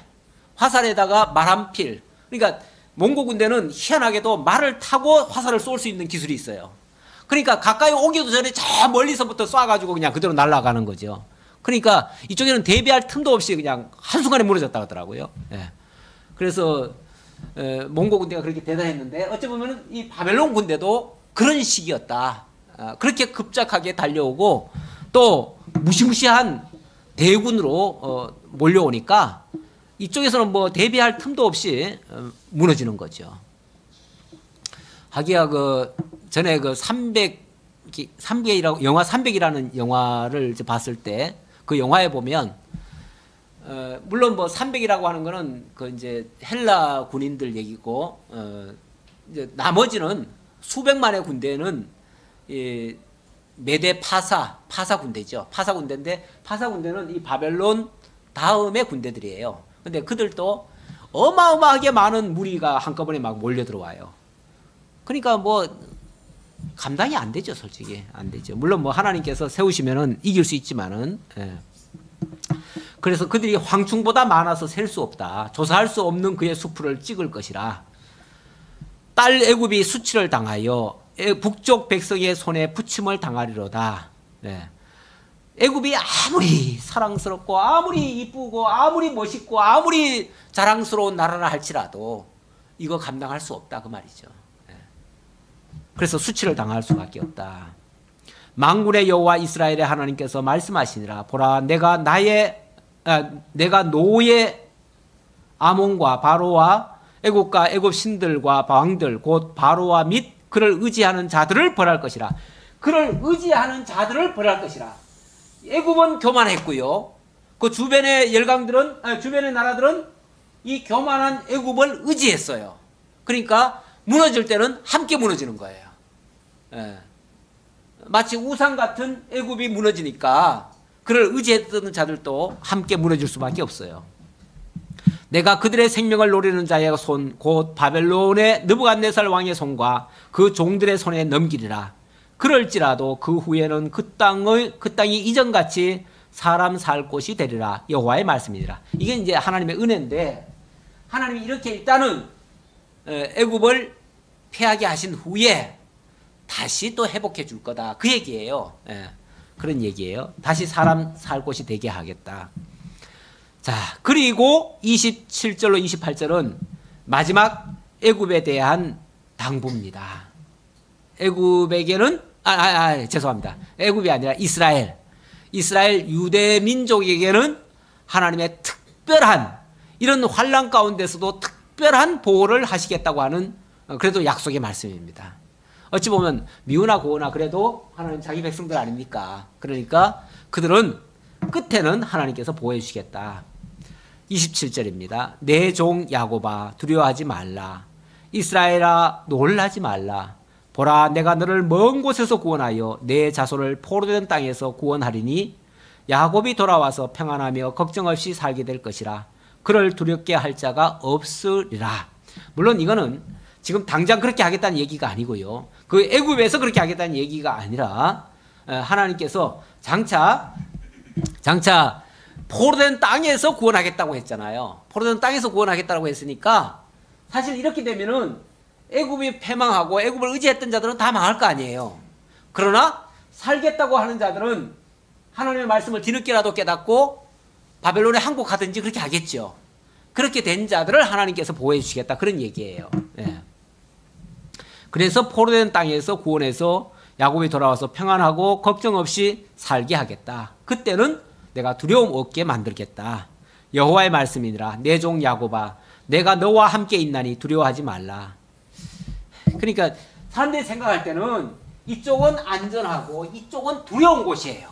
Speaker 1: 화살에다가 말 한 필. 그러니까 몽고 군대는 희한하게도 말을 타고 화살을 쏠 수 있는 기술이 있어요. 그러니까 가까이 오기도 전에 저 멀리서부터 쏴가지고 그냥 그대로 날아가는 거죠. 그러니까 이쪽에는 대비할 틈도 없이 그냥 한순간에 무너졌다 하더라고요. 예. 그래서 몽고 군대가 그렇게 대단했는데 어찌 보면 이 바벨론 군대도 그런 식이었다. 그렇게 급작하게 달려오고 또 무시무시한 대군으로 몰려오니까 이쪽에서는 뭐 대비할 틈도 없이 무너지는 거죠. 하기야 전에 300이라고 영화 300이라는 영화를 봤을 때 그 영화에 보면 물론 뭐 300이라고 하는 거는 이제 헬라 군인들 얘기고 이제 나머지는 수백만의 군대는 메대 파사 군대죠. 파사 군대인데 파사 군대는 이 바벨론 다음의 군대들이에요. 근데 그들도 어마어마하게 많은 무리가 한꺼번에 막 몰려 들어와요. 그러니까 뭐 감당이 안 되죠, 솔직히 안 되죠. 물론 뭐 하나님께서 세우시면은 이길 수 있지만은. 예. 그래서 그들이 황충보다 많아서 셀 수 없다. 조사할 수 없는 그의 수풀을 찍을 것이라. 딸 애굽이 수치를 당하여 북쪽 백성의 손에 부침을 당하리로다. 네. 애굽이 아무리 사랑스럽고 아무리 이쁘고 아무리 멋있고 아무리 자랑스러운 나라라 할지라도 이거 감당할 수 없다 그 말이죠. 네. 그래서 수치를 당할 수밖에 없다. 만군의 여호와 이스라엘의 하나님께서 말씀하시니라. 보라, 내가 노의 아몬과 바로와 애굽과 애굽 신들과 왕들 곧 바로와 및 그를 의지하는 자들을 벌할 것이라. 그를 의지하는 자들을 벌할 것이라. 애굽은 교만했고요. 그 주변의 주변의 나라들은 이 교만한 애굽을 의지했어요. 그러니까 무너질 때는 함께 무너지는 거예요. 예. 마치 우상 같은 애굽이 무너지니까 그를 의지했던 자들도 함께 무너질 수밖에 없어요. 내가 그들의 생명을 노리는 자의 손 곧 바벨론의 느부갓네살 왕의 손과 그 종들의 손에 넘기리라. 그럴지라도 그 후에는 그 땅이 이전같이 사람 살 곳이 되리라. 여호와의 말씀이니라. 이게 이제 하나님의 은혜인데 하나님이 이렇게 일단은 애굽을 패하게 하신 후에 다시 또 회복해 줄 거다. 그 얘기예요. 그런 얘기예요. 다시 사람 살 곳이 되게 하겠다. 자, 그리고 27절로 28절은 마지막 애굽에 대한 당부입니다. 애굽에게는 죄송합니다. 애굽이 아니라 이스라엘 유대 민족에게는 하나님의 특별한 이런 환난 가운데서도 특별한 보호를 하시겠다고 하는 그래도 약속의 말씀입니다. 어찌 보면 미우나 고우나 그래도 하나님 자기 백성들 아닙니까? 그러니까 그들은 끝에는 하나님께서 보호해 주시겠다. 27절입니다. 내 종 야곱아 두려워하지 말라. 이스라엘아 놀라지 말라. 보라, 내가 너를 먼 곳에서 구원하여 내 자손을 포로된 땅에서 구원하리니 야곱이 돌아와서 평안하며 걱정 없이 살게 될 것이라. 그를 두렵게 할 자가 없으리라. 물론 이거는 지금 당장 그렇게 하겠다는 얘기가 아니고요. 그 애굽에서 그렇게 하겠다는 얘기가 아니라 하나님께서 장차 포로된 땅에서 구원하겠다고 했잖아요. 포로된 땅에서 구원하겠다고 했으니까 사실 이렇게 되면은 애굽이 패망하고 애굽을 의지했던 자들은 다 망할 거 아니에요. 그러나 살겠다고 하는 자들은 하나님의 말씀을 뒤늦게라도 깨닫고 바벨론에 항복하든지 그렇게 하겠죠. 그렇게 된 자들을 하나님께서 보호해 주시겠다 그런 얘기예요. 예. 그래서 포로된 땅에서 구원해서 야곱이 돌아와서 평안하고 걱정 없이 살게 하겠다. 그때는 내가 두려움 없게 만들겠다. 여호와의 말씀이니라. 내 종 야곱아 내가 너와 함께 있나니 두려워하지 말라. 그러니까 사람들이 생각할 때는 이쪽은 안전하고 이쪽은 두려운 곳이에요.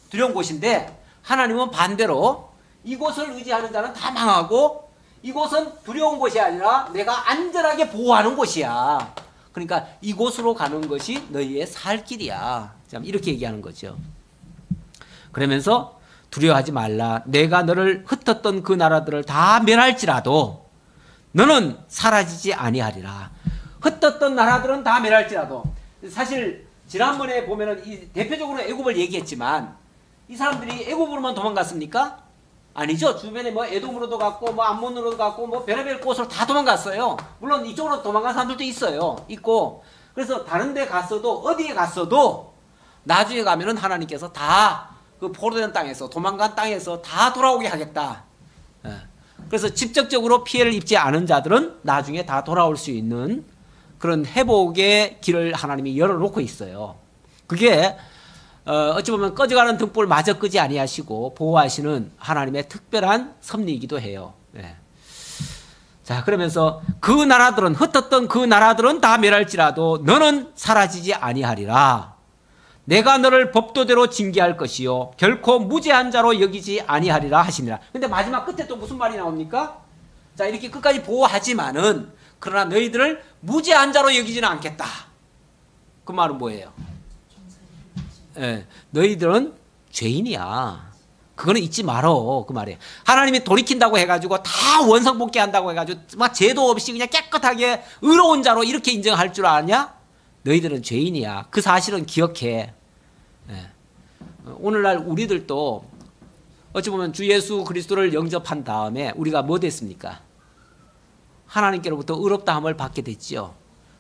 Speaker 1: 두려운 곳인데 하나님은 반대로 이곳을 의지하는 자는 다 망하고 이곳은 두려운 곳이 아니라 내가 안전하게 보호하는 곳이야. 그러니까 이곳으로 가는 것이 너희의 살 길이야. 이렇게 얘기하는 거죠. 그러면서 두려워하지 말라. 내가 너를 흩었던 그 나라들을 다 멸할지라도 너는 사라지지 아니하리라. 흩었던 나라들은 다 멸할지라도 사실 지난번에 보면은 대표적으로 애굽을 얘기했지만 이 사람들이 애굽으로만 도망갔습니까? 아니죠. 주변에 뭐 에돔으로도 갔고 뭐 암몬으로도 갔고 뭐 별의별 곳으로 다 도망갔어요. 물론 이쪽으로 도망간 사람들도 있고 그래서 다른 데 갔어도 어디에 갔어도 나중에 가면은 하나님께서 다 그 포로된 땅에서 도망간 땅에서 다 돌아오게 하겠다. 그래서 직접적으로 피해를 입지 않은 자들은 나중에 다 돌아올 수 있는 그런 회복의 길을 하나님이 열어놓고 있어요. 그게 어찌 보면 꺼져가는 등불 마저 끄지 아니하시고 보호하시는 하나님의 특별한 섭리이기도 해요. 네. 자, 그러면서 그 나라들은 흩었던 그 나라들은 다 멸할지라도 너는 사라지지 아니하리라. 내가 너를 법도대로 징계할 것이요 결코 무죄한 자로 여기지 아니하리라 하시니라. 근데 마지막 끝에 또 무슨 말이 나옵니까? 자, 이렇게 끝까지 보호하지만은 그러나 너희들을 무죄한 자로 여기지는 않겠다. 그 말은 뭐예요? 너희들은 죄인이야. 그거는 잊지 말어. 그 말이에요. 하나님이 돌이킨다고 해가지고 다 원성복귀한다고 해가지고 막 죄도 없이 그냥 깨끗하게 의로운 자로 이렇게 인정할 줄 아냐? 너희들은 죄인이야. 그 사실은 기억해. 오늘날 우리들도 어찌 보면 주 예수 그리스도를 영접한 다음에 우리가 뭐 됐습니까? 하나님께로부터 의롭다함을 받게 됐지요.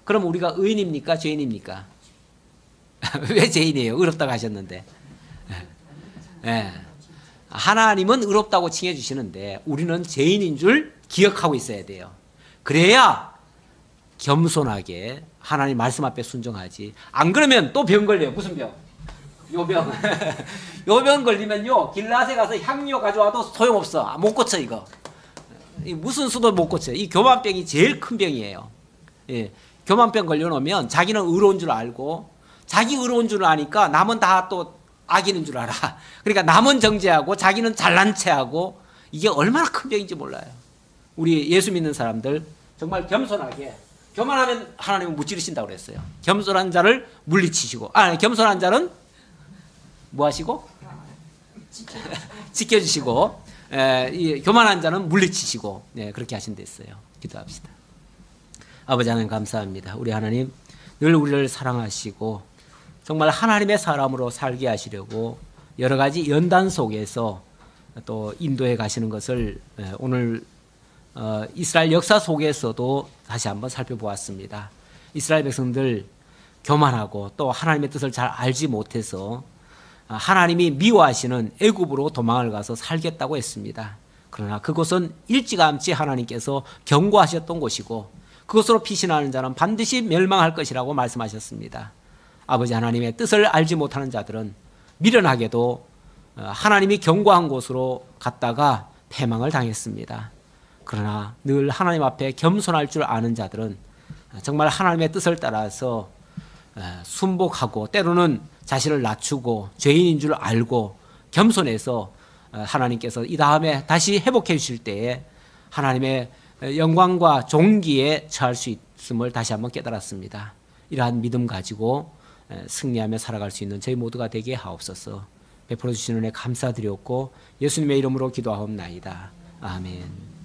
Speaker 1: 그럼 우리가 의인입니까? 죄인입니까? 왜 죄인이에요? 의롭다고 하셨는데. 하나님은 의롭다고 칭해 주시는데 우리는 죄인인 줄 기억하고 있어야 돼요. 그래야 겸손하게 하나님 말씀 앞에 순종하지. 안 그러면 또 병 걸려요. 무슨 병? 요 병. 요 병 걸리면요, 길라세 가서 향료 가져와도 소용없어. 못 고쳐 이거. 무슨 수도 못 고쳐. 이 교만병이 제일 큰 병이에요. 교만병 걸려놓으면 자기는 의로운 줄 알고, 자기 의로운 줄 아니까 남은 다 또 악인인 줄 알아. 그러니까 남은 정죄하고 자기는 잘난 체하고, 이게 얼마나 큰 병인지 몰라요. 우리 예수 믿는 사람들 정말 겸손하게, 교만하면 하나님은 무찌르신다고 그랬어요. 겸손한 자를 물리치시고, 겸손한 자는 뭐 하시고? 지켜주시고, 이 교만한 자는 물리치시고, 그렇게 하신다 했어요. 기도합시다. 아버지 하나님 감사합니다. 우리 하나님 늘 우리를 사랑하시고 정말 하나님의 사람으로 살게 하시려고 여러 가지 연단 속에서 또 인도해 가시는 것을 오늘 이스라엘 역사 속에서도 다시 한번 살펴보았습니다. 이스라엘 백성들 교만하고 또 하나님의 뜻을 잘 알지 못해서 하나님이 미워하시는 애굽으로 도망을 가서 살겠다고 했습니다. 그러나 그곳은 일찌감치 하나님께서 경고하셨던 곳이고 그것으로 피신하는 자는 반드시 멸망할 것이라고 말씀하셨습니다. 아버지 하나님의 뜻을 알지 못하는 자들은 미련하게도 하나님이 경고한 곳으로 갔다가 패망을 당했습니다. 그러나 늘 하나님 앞에 겸손할 줄 아는 자들은 정말 하나님의 뜻을 따라서 순복하고 때로는 자신을 낮추고 죄인인 줄 알고 겸손해서 하나님께서 이 다음에 다시 회복해 주실 때에 하나님의 영광과 존귀에 처할 수 있음을 다시 한번 깨달았습니다. 이러한 믿음 가지고 승리하며 살아갈 수 있는 저희 모두가 되게 하옵소서. 베풀어 주시는 은혜 감사드렸고 예수님의 이름으로 기도하옵나이다. 아멘.